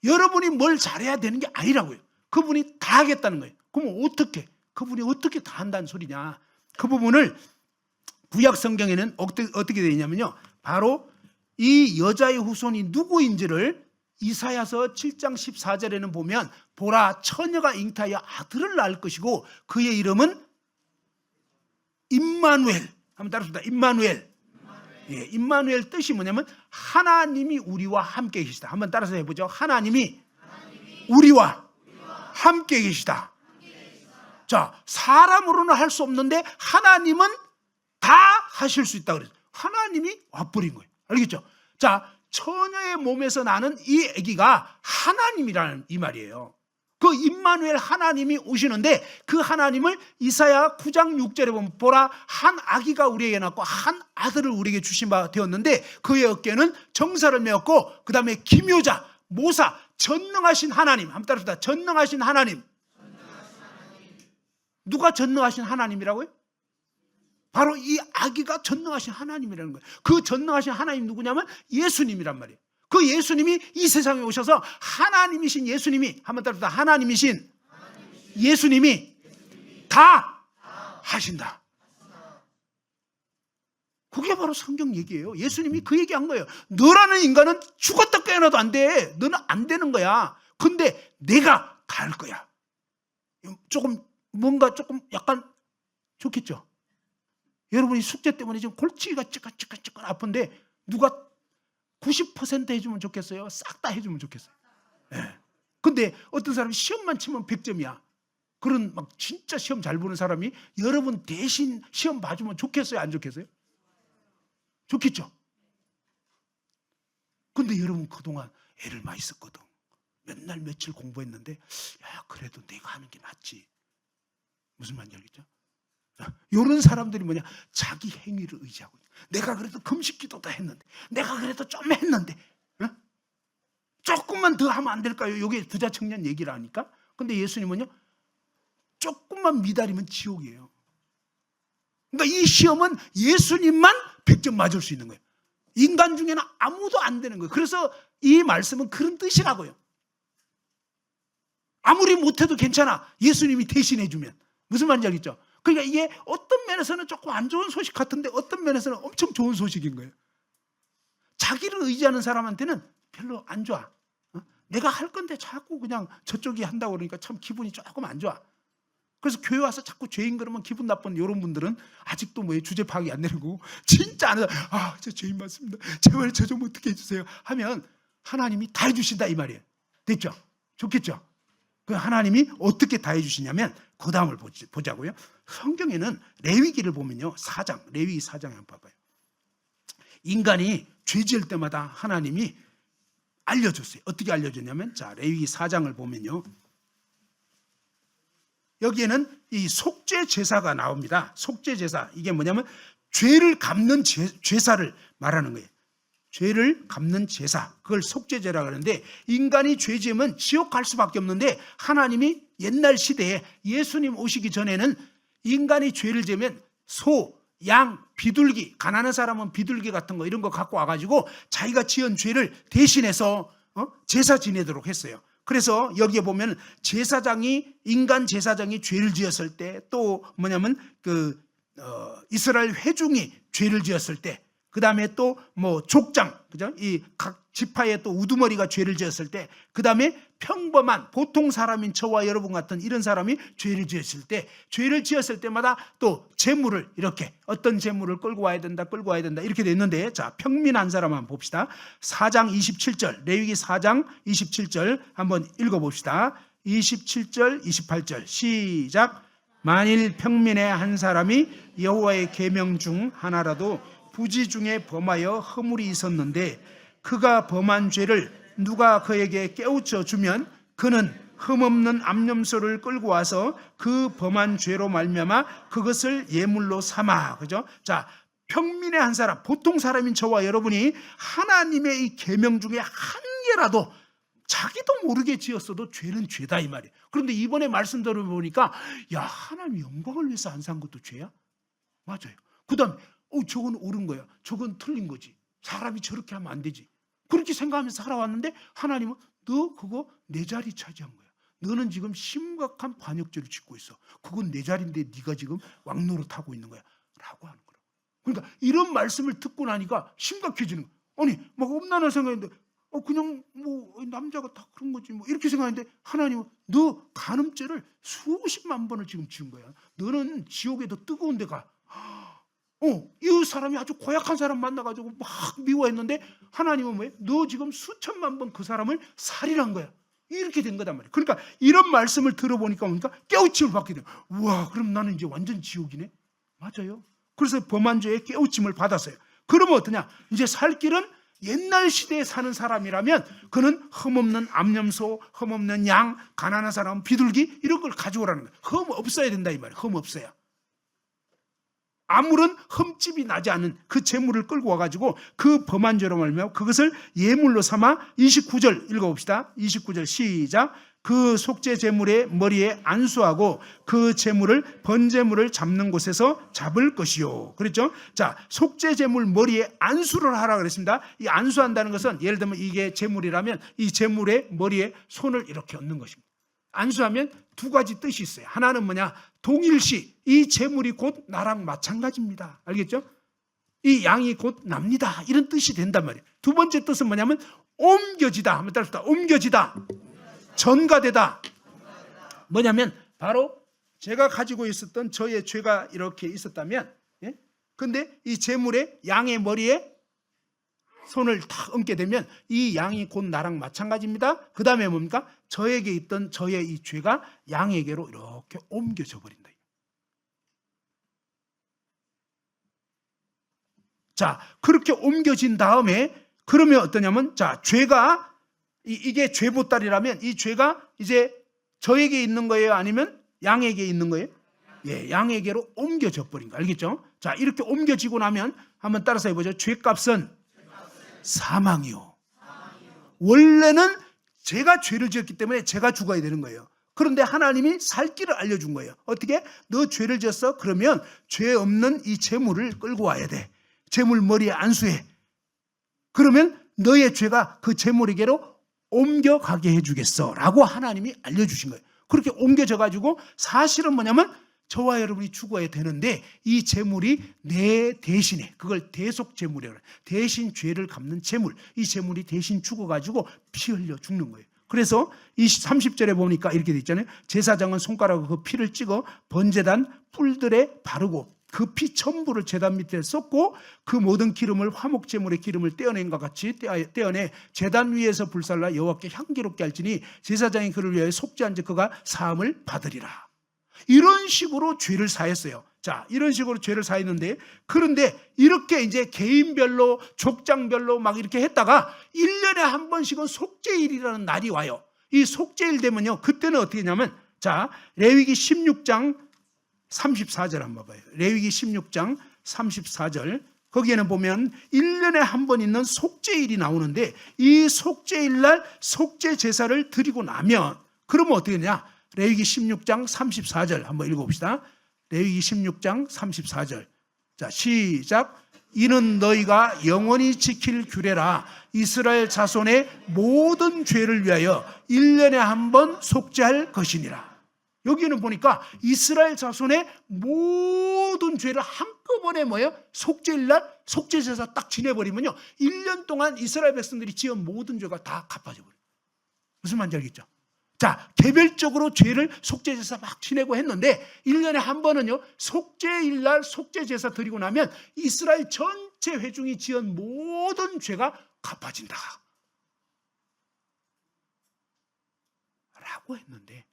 여러분이 뭘 잘해야 되는 게 아니라고요. 그분이 다 하겠다는 거예요. 그럼 어떻게? 그분이 어떻게 다 한다는 소리냐? 그 부분을 구약 성경에는 어떻게 되어 있냐면요, 바로 이 여자의 후손이 누구인지를 이사야서 7장 14절에는 보면, 보라 처녀가 잉타하여 아들을 낳을 것이고 그의 이름은 임마누엘. 한번 따라합시다. 임마누엘. 예, 임마누엘 뜻이 뭐냐면 하나님이 우리와 함께 계시다. 한번 따라서 해보죠. 하나님이 우리와 함께 계시다. 자, 사람으로는 할 수 없는데 하나님은 다 하실 수 있다 그랬어요. 하나님이 와버린 거예요. 알겠죠? 자, 처녀의 몸에서 나는 이 아기가 하나님이라는 이 말이에요. 그 임마누엘 하나님이 오시는데, 그 하나님을 이사야 9장 6절에 보면, 보라 한 아기가 우리에게 낳고 한 아들을 우리에게 주신 바 되었는데 그의 어깨는 정사를 메었고, 그 다음에 기묘자, 모사, 전능하신 하나님. 한번 따라합시다. 전능하신 하나님. 누가 전능하신 하나님이라고요? 바로 이 아기가 전능하신 하나님이라는 거예요. 그 전능하신 하나님 누구냐면 예수님이란 말이에요. 그 예수님이 이 세상에 오셔서 하나님이신 예수님이, 한번 따라합시다. 하나님이신 예수님이 다 하신다. 그게 바로 성경 얘기예요. 예수님이 그 얘기한 거예요. 너라는 인간은 죽었다 깨어나도 안 돼. 너는 안 되는 거야. 근데 내가 다 할 거야. 뭔가 조금 약간 좋겠죠? 여러분이 숙제 때문에 지금 골치가 찌끈찌끈 아픈데 누가 90% 해주면 좋겠어요? 싹 다 해주면 좋겠어요? 네. 근데 어떤 사람이 시험만 치면 100점이야. 그런 막 진짜 시험 잘 보는 사람이 여러분 대신 시험 봐주면 좋겠어요? 안 좋겠어요? 좋겠죠? 근데 여러분 그동안 애를 많이 썼거든. 맨날 며칠 공부했는데, 야, 그래도 내가 하는 게 낫지. 무슨 말인지 알겠죠? 이런 사람들이 뭐냐, 자기 행위를 의지하고 있어요. 내가 그래도 금식기도도 했는데, 내가 그래도 좀 했는데, 조금만 더 하면 안 될까요? 이게 부자 청년 얘기를 하니까. 근데 예수님은요, 조금만 미달이면 지옥이에요. 그러니까 이 시험은 예수님만 100점 맞을 수 있는 거예요. 인간 중에는 아무도 안 되는 거예요. 그래서 이 말씀은 그런 뜻이라고요. 아무리 못해도 괜찮아, 예수님이 대신해 주면. 무슨 말인지 알겠죠? 그러니까 이게 어떤 면에서는 조금 안 좋은 소식 같은데 어떤 면에서는 엄청 좋은 소식인 거예요. 자기를 의지하는 사람한테는 별로 안 좋아. 내가 할 건데 자꾸 그냥 저쪽이 한다고 그러니까 참 기분이 조금 안 좋아. 그래서 교회 와서 자꾸 죄인 그러면 기분 나쁜 이런 분들은 아직도 주제 파악이 안 되는 거고, 진짜 안 해서 저 죄인 맞습니다, 제발 저 좀 어떻게 해주세요 하면 하나님이 다 해주신다 이 말이에요. 됐죠? 좋겠죠? 그 하나님이 어떻게 다 해주시냐면 그 다음을 보자고요. 성경에는 레위기를 보면요, 4장, 레위기 4장에 한번 봐봐요. 인간이 죄 지을 때마다 하나님이 알려줬어요. 어떻게 알려줬냐면, 자, 레위기 4장을 보면요, 여기에는 이 속죄 제사가 나옵니다. 속죄 제사, 이게 뭐냐면 죄를 갚는 제사를 말하는 거예요. 죄를 갚는 제사, 그걸 속죄제라고 하는데, 인간이 죄 지으면 지옥 갈 수밖에 없는데, 하나님이 옛날 시대에 예수님 오시기 전에는 인간이 죄를 지으면 소, 양, 비둘기, 가난한 사람은 비둘기 같은 거 이런 거 갖고 와가지고 자기가 지은 죄를 대신해서 제사 지내도록 했어요. 그래서 여기에 보면 인간 제사장이 죄를 지었을 때, 또 뭐냐면 이스라엘 회중이 죄를 지었을 때, 그 다음에 또 족장, 그죠? 이 각 지파의 또 우두머리가 죄를 지었을 때, 그 다음에 평범한 보통 사람인 저와 여러분 같은 이런 사람이 죄를 지었을 때마다 또 재물을, 이렇게 어떤 재물을 끌고 와야 된다 이렇게 돼 있는데, 자, 평민 한 사람 한번 봅시다. 4장 27절, 레위기 4장 27절 한번 읽어봅시다. 27절 28절 시작. 만일 평민의 한 사람이 여호와의 계명 중 하나라도 부지 중에 범하여 허물이 있었는데 그가 범한 죄를 누가 그에게 깨우쳐 주면 그는 흠없는 암염소를 끌고 와서 그 범한 죄로 말미암아 그것을 예물로 삼아. 그죠? 자, 평민의 한 사람, 보통 사람인 저와 여러분이 하나님의 이 계명 중에 한 개라도 자기도 모르게 지었어도 죄는 죄다 이 말이에요. 그런데 이번에 말씀 들어보니까 야, 하나님 영광을 위해서 안 산 것도 죄야? 맞아요. 그 다음에 저건 옳은 거야, 저건 틀린 거지, 사람이 저렇게 하면 안 되지, 그렇게 생각하면서 살아왔는데 하나님은 너 그거 내 자리 차지한 거야. 너는 지금 심각한 반역죄를 짓고 있어. 그건 내 자리인데 네가 지금 왕노릇하고 있는 거야 라고 하는 거야. 그러니까 이런 말씀을 듣고 나니까 심각해지는 거야. 아니 막 엄난한 생각인데 그냥 뭐 남자가 다 그런 거지 뭐 이렇게 생각하는데 하나님은 너 간음죄를 수십만 번을 지금 지은 거야. 너는 지옥에 더 뜨거운 데 가. 이 사람이 아주 고약한 사람 만나가지고 막 미워했는데 하나님은 뭐예요? 너 지금 수천만 번 그 사람을 살인한 거야. 이렇게 된 거단 말이에요. 그러니까 이런 말씀을 들어보니까 뭡니까? 깨우침을 받게 돼요. 우와, 그럼 나는 이제 완전 지옥이네. 맞아요. 그래서 범한 죄에 깨우침을 받았어요. 그러면 어떠냐? 이제 살 길은 옛날 시대에 사는 사람이라면 그는 흠없는 암염소, 흠없는 양, 가난한 사람 비둘기 이런 걸 가져오라는 거예요. 흠 없어야 된다 이 말이에요. 흠 없어야. 아무런 흠집이 나지 않은 그 재물을 끌고 와가지고 그 범한 죄로 말미암아 그것을 예물로 삼아 29절 읽어봅시다. 29절 시작. 그 속죄 제물의 머리에 안수하고 그 제물을 번제물을 잡는 곳에서 잡을 것이요. 그랬죠? 자, 속죄 제물 머리에 안수를 하라 그랬습니다. 이 안수한다는 것은 예를 들면 이게 제물이라면 이 제물의 머리에 손을 이렇게 얹는 것입니다. 안수하면 두 가지 뜻이 있어요. 하나는 뭐냐? 동일시 이 제물이 곧 나랑 마찬가지입니다. 알겠죠? 이 양이 곧 납니다. 이런 뜻이 된단 말이에요. 두 번째 뜻은 뭐냐면 옮겨지다. 한번 따라합시다. 옮겨지다. 전가되다. 뭐냐면 바로 제가 가지고 있었던 저의 죄가 이렇게 있었다면, 근데 이 제물의 양의 머리에 손을 탁 얹게 되면 이 양이 곧 나랑 마찬가지입니다. 그 다음에 뭡니까? 저에게 있던 저의 이 죄가 양에게로 이렇게 옮겨져 버린다. 자, 그렇게 옮겨진 다음에 그러면 어떠냐면, 자, 죄가 이게 죄 보따리라면 이 죄가 이제 저에게 있는 거예요? 아니면 양에게 있는 거예요? 예, 양에게로 옮겨져 버린 거 알겠죠? 자, 이렇게 옮겨지고 나면 한번 따라서 해보죠. 죄값은 사망이요. 원래는 제가 죄를 지었기 때문에 제가 죽어야 되는 거예요. 그런데 하나님이 살 길을 알려준 거예요. 어떻게? 너 죄를 지었어? 그러면 죄 없는 이 재물을 끌고 와야 돼. 재물 머리에 안수해. 그러면 너의 죄가 그 재물에게로 옮겨가게 해주겠어 라고 하나님이 알려주신 거예요. 그렇게 옮겨져가지고 사실은 뭐냐면 저와 여러분이 죽어야 되는데 이 재물이 내 대신에, 그걸 대속재물이라고 해요. 대신 죄를 갚는 재물, 이 재물이 대신 죽어가지고 피 흘려 죽는 거예요. 그래서 이 30절에 보니까 이렇게 돼 있잖아요. 제사장은 손가락으로 그 피를 찍어 번제단 뿔들에 바르고 그 피 전부를 제단 밑에 쏟고 그 모든 기름을 화목제물의 기름을 떼어낸 것 같이 떼어내 제단 위에서 불살라 여호와께 향기롭게 할지니 제사장이 그를 위하여 속죄한 즉 그가 사함을 받으리라. 이런 식으로 죄를 사했어요. 자, 이런 식으로 죄를 사했는데, 그런데 이렇게 이제 개인별로 족장별로 막 이렇게 했다가 1년에 한 번씩은 속죄일이라는 날이 와요. 이 속죄일 되면요, 그때는 어떻게 하냐면, 자, 레위기 16장 34절 한번 봐요. 레위기 16장 34절. 거기에는 보면 1년에 한 번 있는 속죄일이 나오는데 이 속죄일 날 속죄 제사를 드리고 나면 그러면 어떻게 되냐? 레위기 16장 34절 한번 읽어봅시다. 레위기 16장 34절. 자, 시작. 이는 너희가 영원히 지킬 규례라. 이스라엘 자손의 모든 죄를 위하여 1년에 한 번 속죄할 것이니라. 여기는 보니까 이스라엘 자손의 모든 죄를 한꺼번에 뭐예요? 속죄일날 속죄제사 딱 지내버리면요 1년 동안 이스라엘 백성들이 지은 모든 죄가 다 갚아져 버려요. 무슨 말인지 알겠죠? 자, 개별적으로 죄를 속죄제사 막 지내고 했는데 1년에 한 번은요 속죄일날 속죄제사 드리고 나면 이스라엘 전체 회중이 지은 모든 죄가 갚아진다 라고 했는데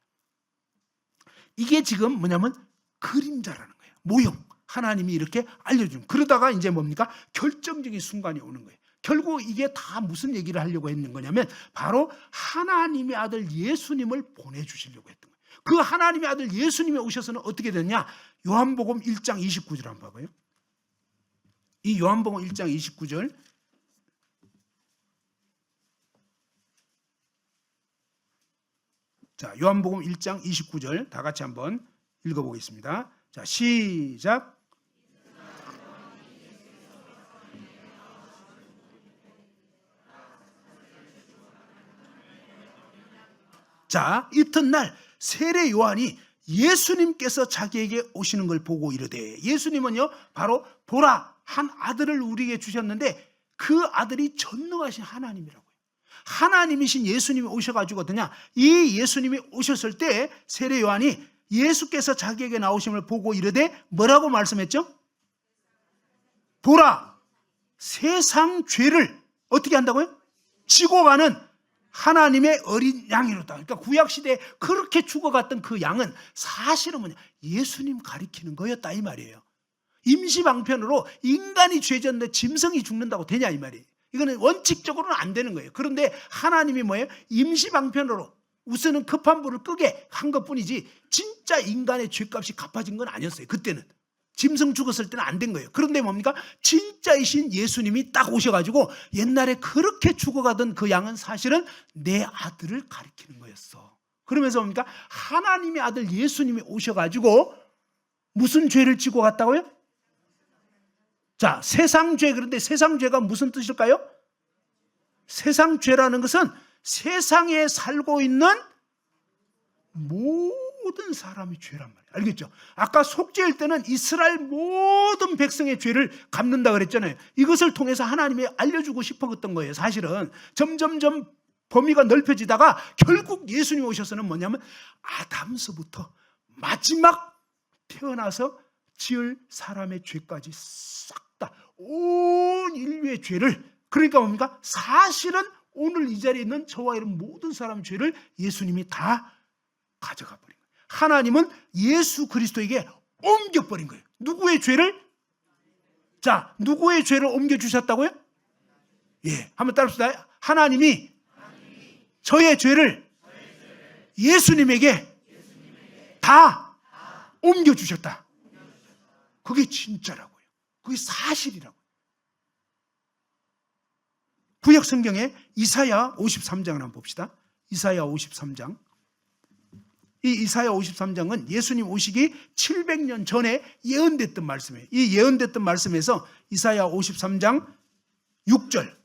이게 지금 뭐냐면 그림자라는 거예요. 모형. 하나님이 이렇게 알려준. 그러다가 이제 뭡니까? 결정적인 순간이 오는 거예요. 결국 이게 다 무슨 얘기를 하려고 했는 거냐면 바로 하나님의 아들 예수님을 보내주시려고 했던 거예요. 그 하나님의 아들 예수님이 오셔서는 어떻게 됐냐? 요한복음 1장 29절 한번 봐봐요. 이 요한복음 1장 29절. 자, 요한복음 1장 29절 다 같이 한번 읽어보겠습니다. 자, 시작. 자, 이튿날 세례 요한이 예수님께서 자기에게 오시는 걸 보고 이르되, 예수님은요 바로 보라 한 아들을 우리에게 주셨는데 그 아들이 전능하신 하나님이라고요. 하나님이신 예수님이 오셔가지고 어떠냐, 이 예수님이 오셨을 때 세례 요한이 예수께서 자기에게 나오심을 보고 이르되 뭐라고 말씀했죠? 보라 세상 죄를 어떻게 한다고요? 지고 가는 하나님의 어린 양이로다. 그러니까 구약시대에 그렇게 죽어갔던 그 양은 사실은 뭐냐, 예수님 가리키는 거였다 이 말이에요. 임시방편으로 인간이 죄졌는데 짐승이 죽는다고 되냐 이 말이에요. 이거는 원칙적으로는 안 되는 거예요. 그런데 하나님이 뭐예요? 임시방편으로 우선은 급한 불을 끄게 한 것뿐이지 진짜 인간의 죄값이 갚아진 건 아니었어요. 그때는 짐승 죽었을 때는 안 된 거예요. 그런데 뭡니까? 진짜이신 예수님이 딱 오셔가지고 옛날에 그렇게 죽어가던 그 양은 사실은 내 아들을 가리키는 거였어. 그러면서 뭡니까? 하나님의 아들 예수님이 오셔가지고 무슨 죄를 지고 갔다고요? 자, 세상죄. 그런데 세상죄가 무슨 뜻일까요? 세상죄라는 것은 세상에 살고 있는 모든 사람의 죄란 말이에요. 알겠죠? 아까 속죄일 때는 이스라엘 모든 백성의 죄를 갚는다 그랬잖아요. 이것을 통해서 하나님이 알려주고 싶었던 거예요. 사실은 점점점 범위가 넓혀지다가 결국 예수님 오셔서는 뭐냐면 아담서부터 마지막 태어나서 지을 사람의 죄까지 싹 다 온 인류의 죄를, 그러니까 뭡니까? 사실은 오늘 이 자리에 있는 저와 이런 모든 사람의 죄를 예수님이 다 가져가 버린 거예요. 하나님은 예수 그리스도에게 옮겨버린 거예요. 누구의 죄를? 자, 누구의 죄를 옮겨주셨다고요? 예, 한번 따라합시다. 하나님이 저의 죄를 예수님에게 다 옮겨주셨다. 그게 진짜라고요. 그게 사실이라고요. 구약 성경에 이사야 53장을 한번 봅시다. 이사야 53장. 이 이사야 53장은 예수님 오시기 700년 전에 예언됐던 말씀이에요. 이 예언됐던 말씀에서 이사야 53장 6절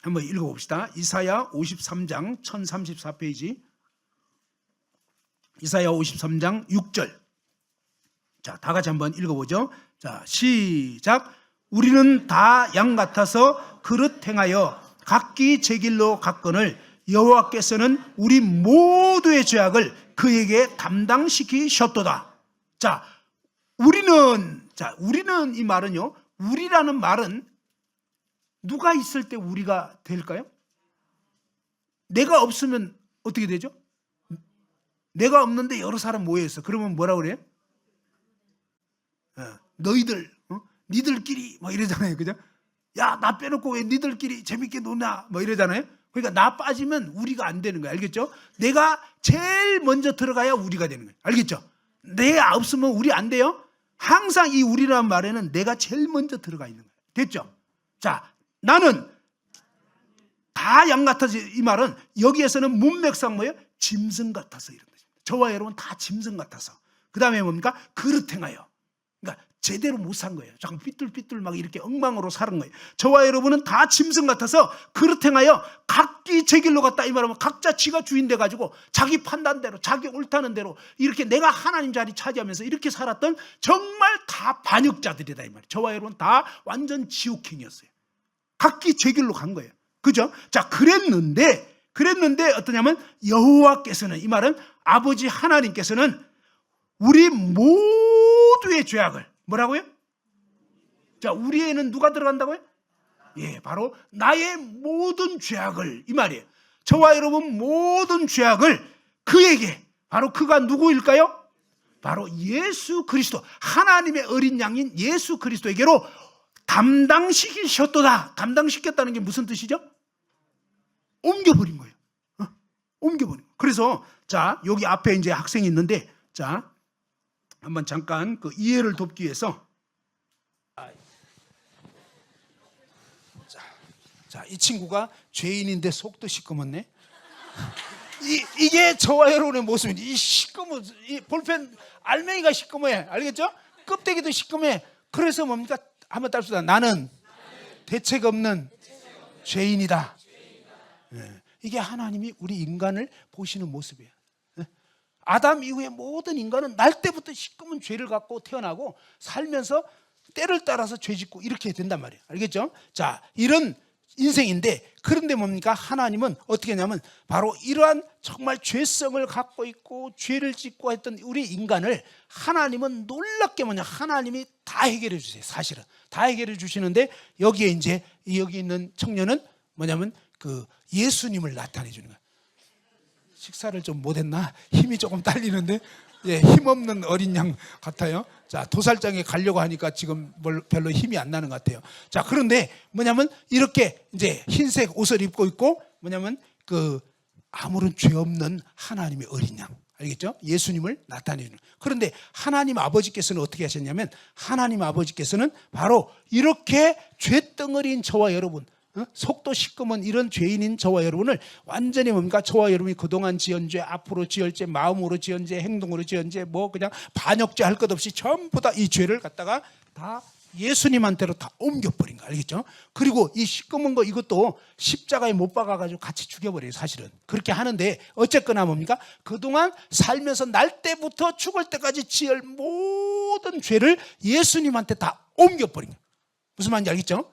한번 읽어봅시다. 이사야 53장 1034페이지. 이사야 53장 6절. 자, 다 같이 한번 읽어보죠. 자, 시작. 우리는 다 양 같아서 그릇 행하여 각기 제 길로 갔거늘 여호와께서는 우리 모두의 죄악을 그에게 담당시키셨도다. 자, 우리는 이 말은요, 우리라는 말은 누가 있을 때 우리가 될까요? 내가 없으면 어떻게 되죠? 내가 없는데 여러 사람 모여있어. 그러면 뭐라고 그래요? 너희들, 니들끼리 뭐 이러잖아요. 그죠? 야, 나 빼놓고 왜 니들끼리 재밌게 노나? 뭐 이러잖아요. 그러니까 나 빠지면 우리가 안 되는 거예요. 알겠죠? 내가 제일 먼저 들어가야 우리가 되는 거예요. 알겠죠? 내가 없으면 우리 안 돼요? 항상 이 우리라는 말에는 내가 제일 먼저 들어가 있는 거예요. 됐죠? 자, 나는 다 양 같아서, 이 말은 여기에서는 문맥상 뭐예요? 짐승 같아서 이런 거죠. 저와 여러분 다 짐승 같아서. 그 다음에 뭡니까? 그릇 행하여. 그러니까 제대로 못 산 거예요. 자꾸 삐뚤삐뚤 막 이렇게 엉망으로 사는 거예요. 저와 여러분은 다 짐승 같아서 그릇 행하여 각기 제 길로 갔다. 이 말하면 각자 지가 주인 돼가지고 자기 판단대로, 자기 옳다는 대로 이렇게 내가 하나님 자리 차지하면서 이렇게 살았던 정말 다 반역자들이다 이 말이에요. 저와 여러분 다 완전 지옥행이었어요. 각기 제 길로 간 거예요. 그죠? 자, 그랬는데 어떠냐면 여호와께서는, 이 말은 아버지 하나님께서는 우리 모두의 죄악을 뭐라고요? 자, 우리에는 누가 들어간다고요? 예, 바로 나의 모든 죄악을, 이 말이에요. 저와 여러분 모든 죄악을 그에게, 바로 그가 누구일까요? 바로 예수 그리스도, 하나님의 어린 양인 예수 그리스도에게로 담당시키셨도다. 담당시켰다는 게 무슨 뜻이죠? 옮겨버린 거예요. 옮겨버린 거예요. 그래서 자, 여기 앞에 이제 학생이 있는데, 자, 한번 잠깐 그 이해를 돕기 위해서, 자, 이 친구가 죄인인데 속도 시꺼멓네. 이게 저와 여러분의 모습입니다. 이 시꺼먼, 이 볼펜 알맹이가 시꺼매. 알겠죠? 껍데기도 시꺼매. 그래서 뭡니까? 한번 따릅시다. 나는 대책 없는 죄인이다. 이게 하나님이 우리 인간을 보시는 모습이에요. 아담 이후에 모든 인간은 날 때부터 시꺼먼 죄를 갖고 태어나고 살면서 때를 따라서 죄 짓고 이렇게 된단 말이에요. 알겠죠? 자, 이런 인생인데, 그런데 뭡니까? 하나님은 어떻게 하냐면 바로 이러한 정말 죄성을 갖고 있고 죄를 짓고 했던 우리 인간을 하나님은 놀랍게 하나님이 다 해결해 주세요. 사실은 다 해결해 주시는데, 여기에 이제 여기 있는 청년은 뭐냐면 그 예수님을 나타내 주는 거예요. 식사를 좀 못했나? 힘이 조금 딸리는데, 예, 힘없는 어린 양 같아요. 자, 도살장에 가려고 하니까 지금 별로 힘이 안 나는 것 같아요. 자, 그런데 뭐냐면 이렇게 이제 흰색 옷을 입고 있고, 뭐냐면 그 아무런 죄 없는 하나님의 어린 양, 알겠죠? 예수님을 나타내는. 그런데 하나님 아버지께서는 어떻게 하셨냐면, 하나님 아버지께서는 바로 이렇게 죄덩어리인 저와 여러분, 속도 시꺼먼 이런 죄인인 저와 여러분을 완전히 뭡니까? 저와 여러분이 그동안 지은 죄, 앞으로 지을 죄, 마음으로 지은 죄, 행동으로 지은 죄, 뭐 그냥 반역죄 할 것 없이 전부 다 이 죄를 갖다가 다 예수님한테로 다 옮겨버린 거, 알겠죠? 그리고 이 시꺼먼 거 이것도 십자가에 못 박아가지고 같이 죽여버려요. 사실은 그렇게 하는데, 어쨌거나 뭡니까? 그동안 살면서 날 때부터 죽을 때까지 지을 모든 죄를 예수님한테 다 옮겨버린 거예요. 무슨 말인지 알겠죠?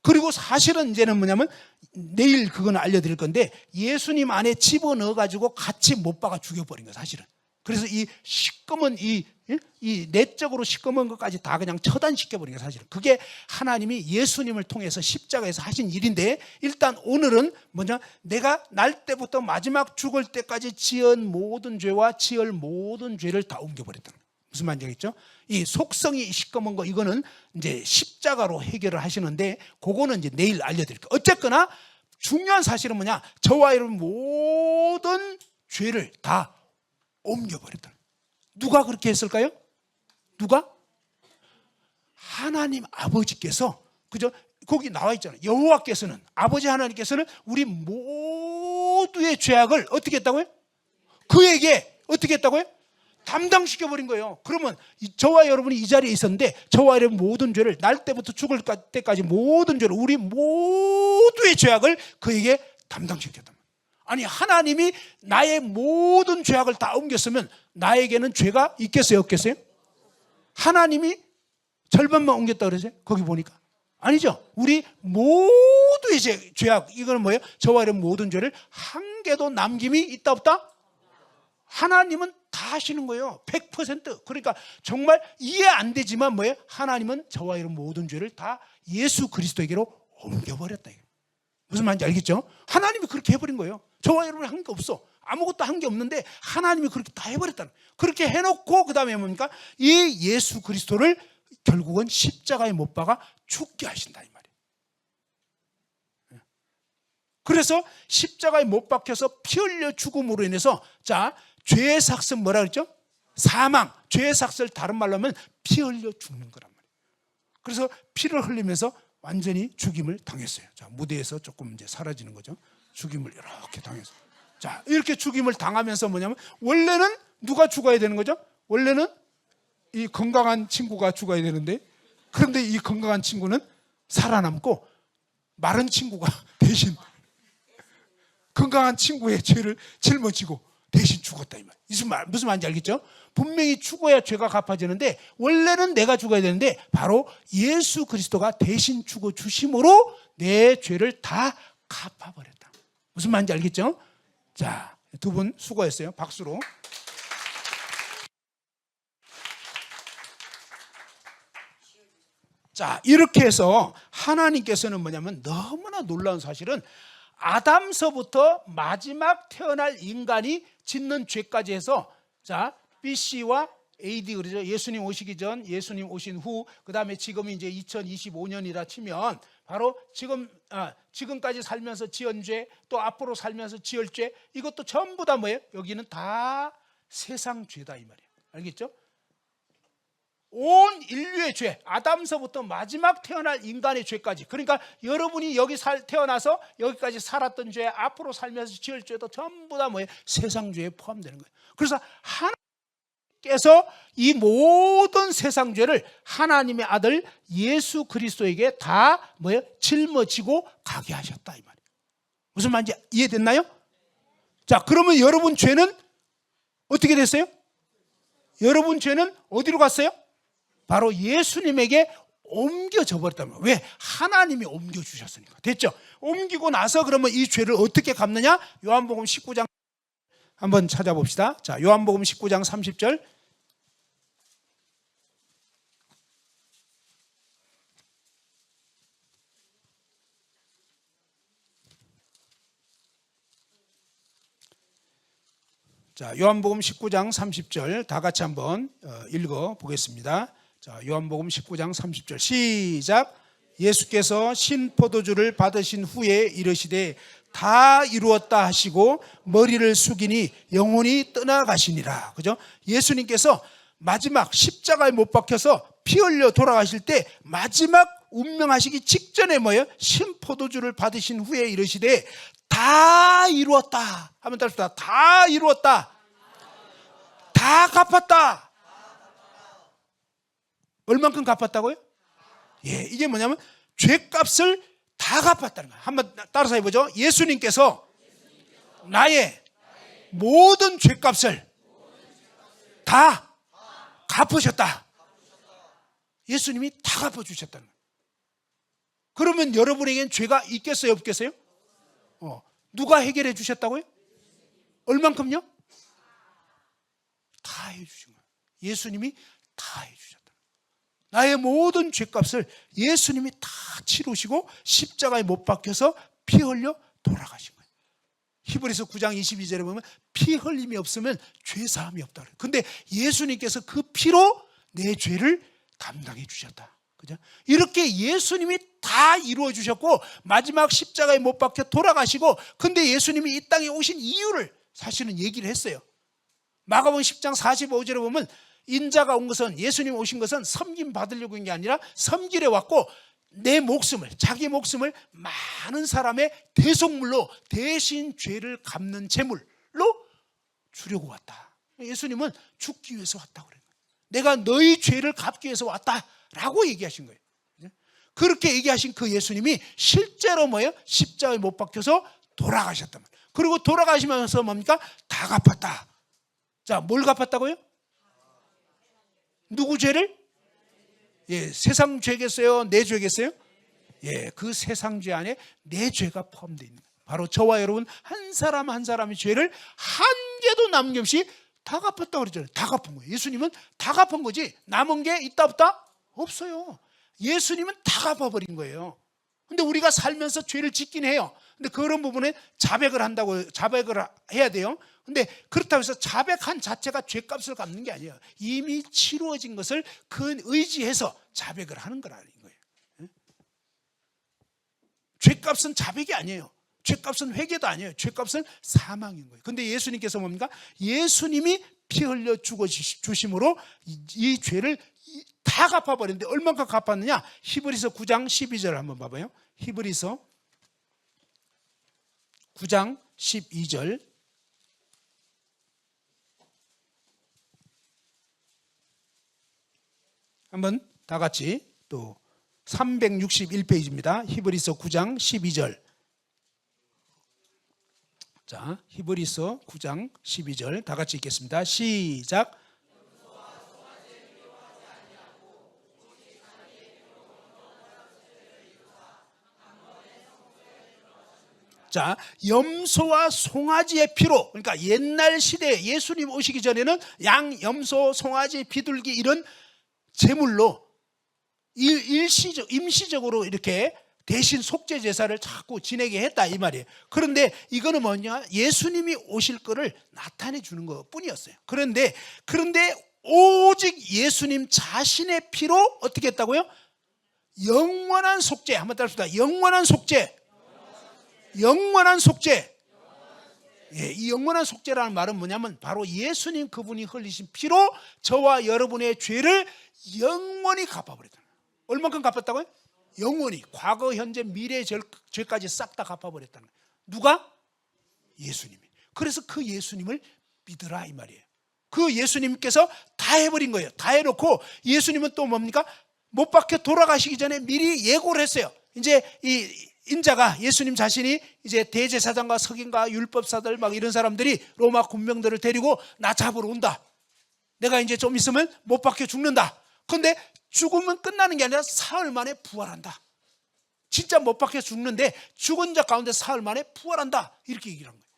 그리고 사실은 이제는 뭐냐면, 내일 그건 알려드릴 건데, 예수님 안에 집어넣어가지고 같이 못 박아 죽여버린 거예요. 사실은. 그래서 이 시꺼먼 이 내적으로 시꺼먼 것까지 다 그냥 처단시켜버린 거예요. 사실은 그게 하나님이 예수님을 통해서 십자가에서 하신 일인데, 일단 오늘은 뭐냐, 내가 날 때부터 마지막 죽을 때까지 지은 모든 죄와 지을 모든 죄를 다 옮겨버렸다는 거예요. 무슨 말인지 알겠죠? 이 속성이 시꺼먼 거, 이거는 이제 십자가로 해결을 하시는데, 그거는 이제 내일 알려드릴게요. 어쨌거나 중요한 사실은 뭐냐, 저와 여러분 모든 죄를 다 옮겨버렸다. 누가 그렇게 했을까요? 누가? 하나님 아버지께서, 그죠? 거기 나와 있잖아요. 여호와께서는, 아버지 하나님께서는 우리 모두의 죄악을 어떻게 했다고요? 그에게 어떻게 했다고요? 담당시켜버린 거예요. 그러면 저와 여러분이 이 자리에 있었는데, 저와 여러분 모든 죄를, 날 때부터 죽을 때까지 모든 죄를, 우리 모두의 죄악을 그에게 담당시켰단 말이에요. 아니, 하나님이 나의 모든 죄악을 다 옮겼으면 나에게는 죄가 있겠어요, 없겠어요? 하나님이 절반만 옮겼다 그러세요? 거기 보니까 아니죠. 우리 모두의 죄악, 이거는 뭐예요? 저와 여러분 모든 죄를 한 개도 남김이 있다 없다? 하나님은 다 하시는 거예요. 100%. 그러니까 정말 이해 안 되지만 뭐예요? 하나님은 저와 여러분 모든 죄를 다 예수 그리스도에게로 옮겨버렸다. 무슨 말인지 알겠죠? 하나님이 그렇게 해버린 거예요. 저와 여러분이 한 게 없어. 아무것도 한 게 없는데 하나님이 그렇게 다 해버렸다는 거예요. 그렇게 해놓고 그 다음에 뭡니까? 이 예수 그리스도를 결국은 십자가에 못 박아 죽게 하신다, 이 말이에요. 그래서 십자가에 못 박혀서 피 흘려 죽음으로 인해서, 자, 죄의 삭은 뭐라 그랬죠? 사망. 죄의 삭을 다른 말로 하면 피 흘려 죽는 거란 말이에요. 그래서 피를 흘리면서 완전히 죽임을 당했어요. 자, 무대에서 조금 이제 사라지는 거죠. 죽임을 이렇게 당했어요. 자, 이렇게 죽임을 당하면서 뭐냐면, 원래는 누가 죽어야 되는 거죠? 원래는 이 건강한 친구가 죽어야 되는데, 그런데 이 건강한 친구는 살아남고 마른 친구가 대신 건강한 친구의 죄를 짊어지고 대신 죽었다, 이 말. 무슨 말인지 알겠죠? 분명히 죽어야 죄가 갚아지는데, 원래는 내가 죽어야 되는데 바로 예수 그리스도가 대신 죽어 주심으로 내 죄를 다 갚아버렸다. 무슨 말인지 알겠죠? 자, 두 분 수고했어요. 박수로. 자, 이렇게 해서 하나님께서는 뭐냐면, 너무나 놀라운 사실은 아담서부터 마지막 태어날 인간이 짓는 죄까지 해서, 자, BC와 AD 그러죠. 예수님 오시기 전, 예수님 오신 후, 그다음에 지금이 이제 2025년이라 치면 바로 지금까지 살면서 지은 죄, 또 앞으로 살면서 지을 죄, 이것도 전부 다 뭐예요? 여기는 다 세상 죄다 이 말이에요. 알겠죠? 온 인류의 죄, 아담서부터 마지막 태어날 인간의 죄까지. 그러니까 여러분이 여기 태어나서 여기까지 살았던 죄, 앞으로 살면서 지을 죄도 전부 다 뭐예요? 세상 죄에 포함되는 거예요. 그래서 하나님께서 이 모든 세상 죄를 하나님의 아들 예수 그리스도에게 다 뭐예요? 짊어지고 가게 하셨다 이 말이에요. 무슨 말인지 이해됐나요? 자, 그러면 여러분 죄는 어떻게 됐어요? 여러분 죄는 어디로 갔어요? 바로 예수님에게 옮겨져 버렸다는 거예요. 왜? 하나님이 옮겨주셨으니까. 됐죠? 옮기고 나서 그러면 이 죄를 어떻게 갚느냐? 요한복음 19장 한번 찾아봅시다. 자, 요한복음 19장 30절. 자, 요한복음 19장 30절 다 같이 한번 읽어 보겠습니다. 자, 요한복음 19장 30절 시작. 예수께서 신포도주를 받으신 후에 이르시되 다 이루었다 하시고 머리를 숙이니 영혼이 떠나가시니라. 그죠? 예수님께서 마지막 십자가에 못 박혀서 피 흘려 돌아가실 때 마지막 운명하시기 직전에 뭐예요? 신포도주를 받으신 후에 이르시되 다 이루었다 하면 따릅시다. 다 이루었다. 다 갚았다. 얼만큼 갚았다고요? 예, 이게 뭐냐면 죄값을 다 갚았다는 거예요. 한번 따라서 해보죠. 예수님께서 나의 모든 죄값을 다 갚으셨다. 예수님이 다 갚아주셨다는 거예요. 그러면 여러분에겐 죄가 있겠어요, 없겠어요? 누가 해결해 주셨다고요? 얼만큼요? 다 해주신 거예요. 예수님이 다 해주셨다. 나의 모든 죄값을 예수님이 다 치르시고 십자가에 못 박혀서 피 흘려 돌아가신 거예요. 히브리서 9장 22절에 보면 피 흘림이 없으면 죄 사함이 없다 그래요. 근데 예수님께서 그 피로 내 죄를 담당해 주셨다. 그죠? 이렇게 예수님이 다 이루어 주셨고 마지막 십자가에 못 박혀 돌아가시고, 근데 예수님이 이 땅에 오신 이유를 사실은 얘기를 했어요. 마가복음 10장 45절에 보면 인자가 온 것은, 예수님 오신 것은 섬김 받으려고 온 게 아니라 섬기려 왔고 내 목숨을, 자기 목숨을 많은 사람의 대속물로 대신 죄를 갚는 제물로 주려고 왔다. 예수님은 죽기 위해서 왔다고 그래요. 내가 너희 죄를 갚기 위해서 왔다라고 얘기하신 거예요. 그렇게 얘기하신 그 예수님이 실제로 뭐예요? 십자가에 못 박혀서 돌아가셨단 말이에요. 그리고 돌아가시면서 뭡니까? 다 갚았다. 자, 뭘 갚았다고요? 누구 죄를? 예, 세상 죄겠어요? 내 죄겠어요? 예, 그 세상 죄 안에 내 죄가 포함되어 있는 거예요. 바로 저와 여러분 한 사람 한 사람의 죄를 한 개도 남김없이 다 갚았다고 그러잖아요. 다 갚은 거예요. 예수님은 다 갚은 거지 남은 게 있다 없다? 없어요. 예수님은 다 갚아버린 거예요. 근데 우리가 살면서 죄를 짓긴 해요. 근데 그런 부분에 자백을 해야 돼요. 근데 그렇다고 해서 자백한 자체가 죄값을 갚는 게 아니에요. 이미 치루어진 것을 그 의지해서 자백을 하는 거라는 거예요. 죄값은 자백이 아니에요. 죄값은 회개도 아니에요. 죄값은 사망인 거예요. 근데 예수님께서 뭡니까? 예수님이 피 흘려 죽어 주심으로 이 죄를 다 갚아버렸는데 얼마큼 갚았느냐? 히브리서 9장 12절 한번 봐봐요. 히브리서 9장 12절. 한번 다 같이 또 361페이지입니다. 히브리서 9장 12절. 자, 히브리서 9장 12절 다 같이 읽겠습니다. 시작. 자, 염소와 송아지의 피로, 그러니까 옛날 시대에 예수님 오시기 전에는 양, 염소, 송아지, 비둘기 이런 제물로 임시적으로 이렇게 대신 속죄 제사를 자꾸 지내게 했다 이 말이에요. 그런데 이거는 뭐냐? 예수님이 오실 거를 나타내 주는 것뿐이었어요. 그런데 오직 예수님 자신의 피로 어떻게 했다고요? 영원한 속죄. 한번 따라합시다. 영원한 속죄. 영원한 속죄. 예, 이 영원한 속죄라는 말은 뭐냐면 바로 예수님 그분이 흘리신 피로 저와 여러분의 죄를 영원히 갚아버렸다는 거예요. 얼만큼 갚았다고요? 영원히. 과거, 현재, 미래의 죄까지 싹 다 갚아버렸다는 거예요. 누가? 예수님이. 그래서 그 예수님을 믿으라 이 말이에요. 그 예수님께서 다 해버린 거예요. 다 해놓고 예수님은 또 뭡니까? 못 박혀 돌아가시기 전에 미리 예고를 했어요. 이제 이 인자가 예수님 자신이 이제 대제사장과 서기관과 율법사들 막 이런 사람들이 로마 군병들을 데리고 나 잡으러 온다. 내가 이제 좀 있으면 못 박혀 죽는다. 그런데 죽으면 끝나는 게 아니라 사흘 만에 부활한다. 진짜 못 박혀 죽는데 죽은 자 가운데 사흘 만에 부활한다. 이렇게 얘기를 한 거예요.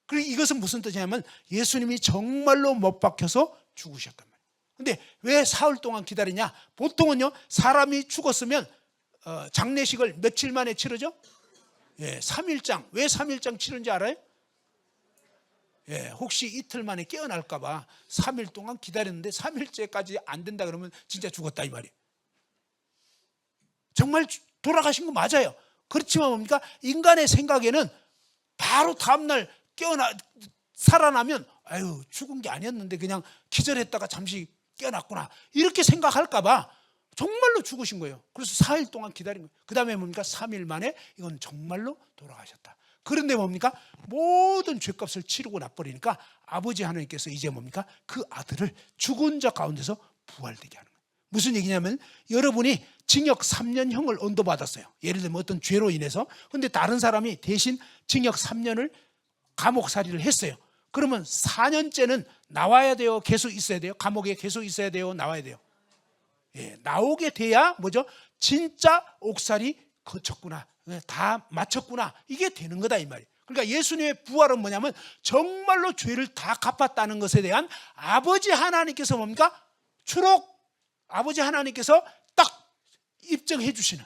그리고 이것은 무슨 뜻이냐면 예수님이 정말로 못 박혀서 죽으셨단 말이에요. 근데 왜 사흘 동안 기다리냐? 보통은요 사람이 죽었으면 장례식을 며칠 만에 치르죠? 예, 3일장. 왜 3일장 치른지 알아요? 예, 혹시 이틀 만에 깨어날까 봐 3일 동안 기다렸는데 3일째까지 안 된다 그러면 진짜 죽었다 이 말이에요. 정말 돌아가신 거 맞아요. 그렇지만 뭡니까? 인간의 생각에는 바로 다음날 살아나면 아유 죽은 게 아니었는데 그냥 기절했다가 잠시 깨어났구나 이렇게 생각할까 봐 정말로 죽으신 거예요. 그래서 4일 동안 기다린 거예요. 그 다음에 뭡니까? 3일 만에 이건 정말로 돌아가셨다. 그런데 뭡니까? 모든 죄값을 치르고 나버리니까 아버지 하나님께서 이제 뭡니까? 그 아들을 죽은 자 가운데서 부활되게 하는 거예요. 무슨 얘기냐면 여러분이 징역 3년형을 언도받았어요. 예를 들면 어떤 죄로 인해서. 그런데 다른 사람이 대신 징역 3년을 감옥살이를 했어요. 그러면 4년째는 나와야 돼요? 계속 있어야 돼요? 감옥에 계속 있어야 돼요? 나와야 돼요? 예, 나오게 돼야 뭐죠? 진짜 옥살이 거쳤구나, 다 마쳤구나 이게 되는 거다 이 말이에요. 그러니까 예수님의 부활은 뭐냐면 정말로 죄를 다 갚았다는 것에 대한 아버지 하나님께서 뭡니까? 추록 아버지 하나님께서 딱 입증해 주시는,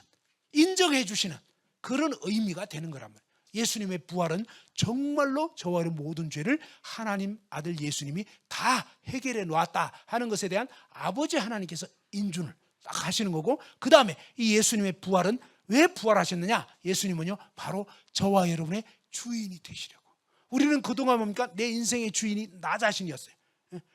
인정해 주시는 그런 의미가 되는 거란 말이에요. 예수님의 부활은 정말로 저와 여러분 모든 죄를 하나님 아들 예수님이 다 해결해 놓았다 하는 것에 대한 아버지 하나님께서 인준을 딱 하시는 거고, 그 다음에 이 예수님의 부활은 왜 부활하셨느냐? 예수님은요 바로 저와 여러분의 주인이 되시려고. 우리는 그동안 뭡니까? 내 인생의 주인이 나 자신이었어요.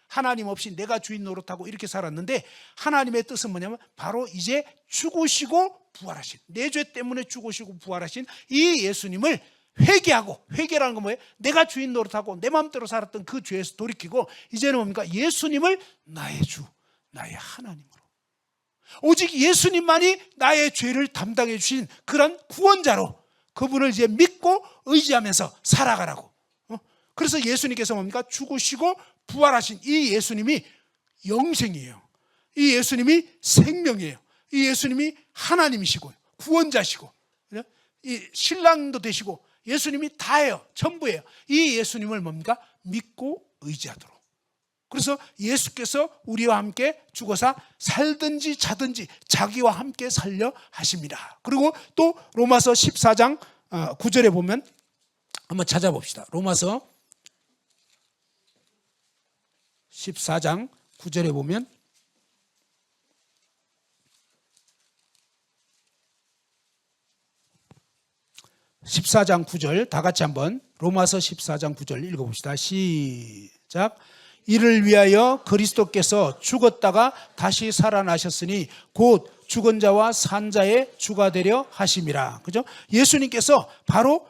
하나님 없이 내가 주인 노릇하고 이렇게 살았는데 하나님의 뜻은 뭐냐면 바로 이제 죽으시고 부활하신, 내 죄 때문에 죽으시고 부활하신 이 예수님을 회개하고, 회개라는 건 뭐예요? 내가 주인 노릇하고 내 마음대로 살았던 그 죄에서 돌이키고 이제는 뭡니까? 예수님을 나의 주, 나의 하나님으로, 오직 예수님만이 나의 죄를 담당해 주신 그런 구원자로 그분을 이제 믿고 의지하면서 살아가라고. 그래서 예수님께서 뭡니까? 죽으시고 부활하신 이 예수님이 영생이에요. 이 예수님이 생명이에요. 이 예수님이 하나님이시고 구원자시고 이 신랑도 되시고 예수님이 다예요. 전부예요. 이 예수님을 뭡니까? 믿고 의지하도록. 그래서 예수께서 우리와 함께 죽어서 살든지 자든지 자기와 함께 살려 하십니다. 그리고 또 로마서 14장 9절에 보면 한번 찾아봅시다. 로마서 14장 9절에 보면 (14장 9절) 다 같이 한번 로마서 14장 9절 읽어봅시다. 시작. 이를 위하여 그리스도께서 죽었다가 다시 살아나셨으니 곧 죽은 자와 산 자의 주가 되려 하심이라. 그죠? 예수님께서 바로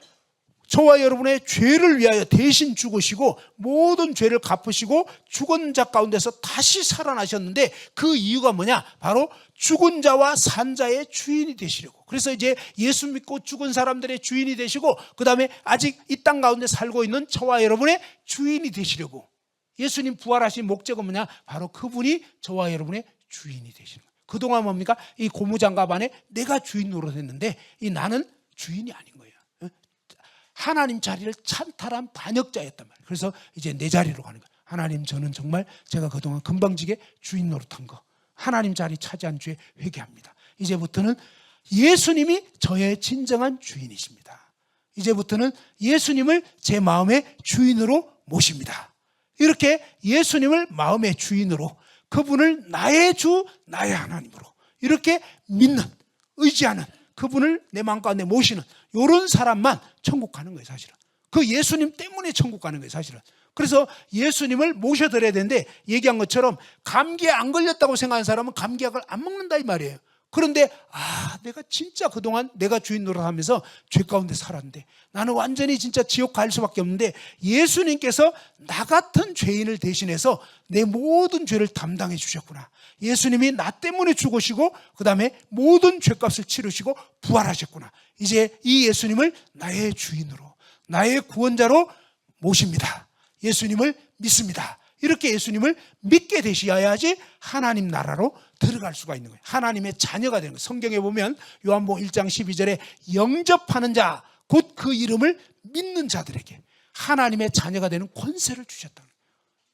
저와 여러분의 죄를 위하여 대신 죽으시고 모든 죄를 갚으시고 죽은 자 가운데서 다시 살아나셨는데 그 이유가 뭐냐? 바로 죽은 자와 산 자의 주인이 되시려고. 그래서 이제 예수 믿고 죽은 사람들의 주인이 되시고 그 다음에 아직 이 땅 가운데 살고 있는 저와 여러분의 주인이 되시려고. 예수님 부활하신 목적은 뭐냐? 바로 그분이 저와 여러분의 주인이 되시는 거예요. 그동안 뭡니까? 이 고무장갑 안에 내가 주인 노릇했는데 이 나는 주인이 아닌 거예요. 하나님 자리를 찬탈한 반역자였단 말이에요. 그래서 이제 내 자리로 가는 거예요. 하나님, 저는 정말 제가 그동안 금방지게 주인 노릇한 거, 하나님 자리 차지한 죄 회개합니다. 이제부터는 예수님이 저의 진정한 주인이십니다. 이제부터는 예수님을 제 마음의 주인으로 모십니다. 이렇게 예수님을 마음의 주인으로, 그분을 나의 주, 나의 하나님으로 이렇게 믿는, 의지하는, 그분을 내 마음 가운데 모시는 이런 사람만 천국 가는 거예요, 사실은. 그 예수님 때문에 천국 가는 거예요, 사실은. 그래서 예수님을 모셔드려야 되는데, 얘기한 것처럼 감기에 안 걸렸다고 생각하는 사람은 감기약을 안 먹는다 이 말이에요. 그런데 내가 진짜 그동안 내가 주인 노릇하면서 죄 가운데 살았는데 나는 완전히 진짜 지옥 갈 수밖에 없는데, 예수님께서 나 같은 죄인을 대신해서 내 모든 죄를 담당해 주셨구나. 예수님이 나 때문에 죽으시고 그 다음에 모든 죄값을 치르시고 부활하셨구나. 이제 이 예수님을 나의 주인으로, 나의 구원자로 모십니다. 예수님을 믿습니다. 이렇게 예수님을 믿게 되셔야지 하나님 나라로 들어갈 수가 있는 거예요. 하나님의 자녀가 되는 거예요. 성경에 보면 요한복음 1장 12절에 영접하는 자, 곧 그 이름을 믿는 자들에게 하나님의 자녀가 되는 권세를 주셨다.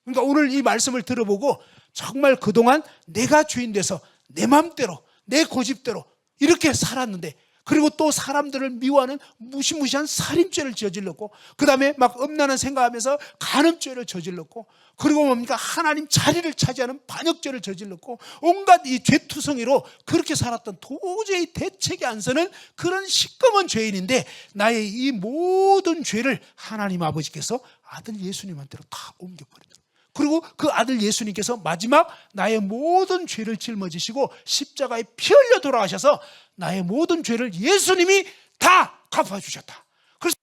그러니까 오늘 이 말씀을 들어보고 정말 그동안 내가 주인 돼서 내 맘대로, 내 고집대로 이렇게 살았는데, 그리고 또 사람들을 미워하는 무시무시한 살인죄를 저질렀고, 그 다음에 막 음란한 생각하면서 간음죄를 저질렀고, 그리고 뭡니까? 하나님 자리를 차지하는 반역죄를 저질렀고, 온갖 이 죄투성이로 그렇게 살았던 도저히 대책이 안 서는 그런 시꺼먼 죄인인데, 나의 이 모든 죄를 하나님 아버지께서 아들 예수님한테로 다 옮겨버리더라고요. 그리고 그 아들 예수님께서 마지막 나의 모든 죄를 짊어지시고 십자가에 피 흘려 돌아가셔서 나의 모든 죄를 예수님이 다 갚아주셨다. 그래서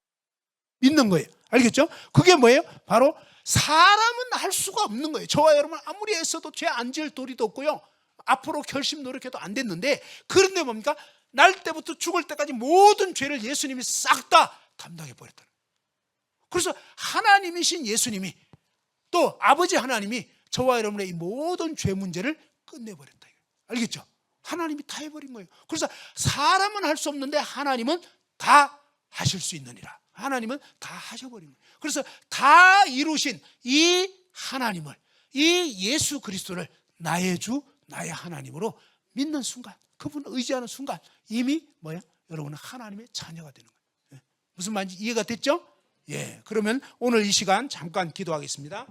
믿는 거예요. 알겠죠? 그게 뭐예요? 바로 사람은 할 수가 없는 거예요. 저와 여러분 아무리 애써도 죄 안 지을 도리도 없고요. 앞으로 결심 노력해도 안 됐는데, 그런데 뭡니까? 날 때부터 죽을 때까지 모든 죄를 예수님이 싹 다 담당해 버렸다는 거예요. 그래서 하나님이신 예수님이, 또 아버지 하나님이 저와 여러분의 이 모든 죄 문제를 끝내버렸다. 알겠죠? 하나님이 다 해버린 거예요. 그래서 사람은 할 수 없는데 하나님은 다 하실 수 있느니라. 하나님은 다 하셔버린 거예요. 그래서 다 이루신 이 하나님을, 이 예수 그리스도를 나의 주, 나의 하나님으로 믿는 순간, 그분을 의지하는 순간 이미 뭐야? 여러분은 하나님의 자녀가 되는 거예요. 무슨 말인지 이해가 됐죠? 예, 그러면 오늘 이 시간 잠깐 기도하겠습니다.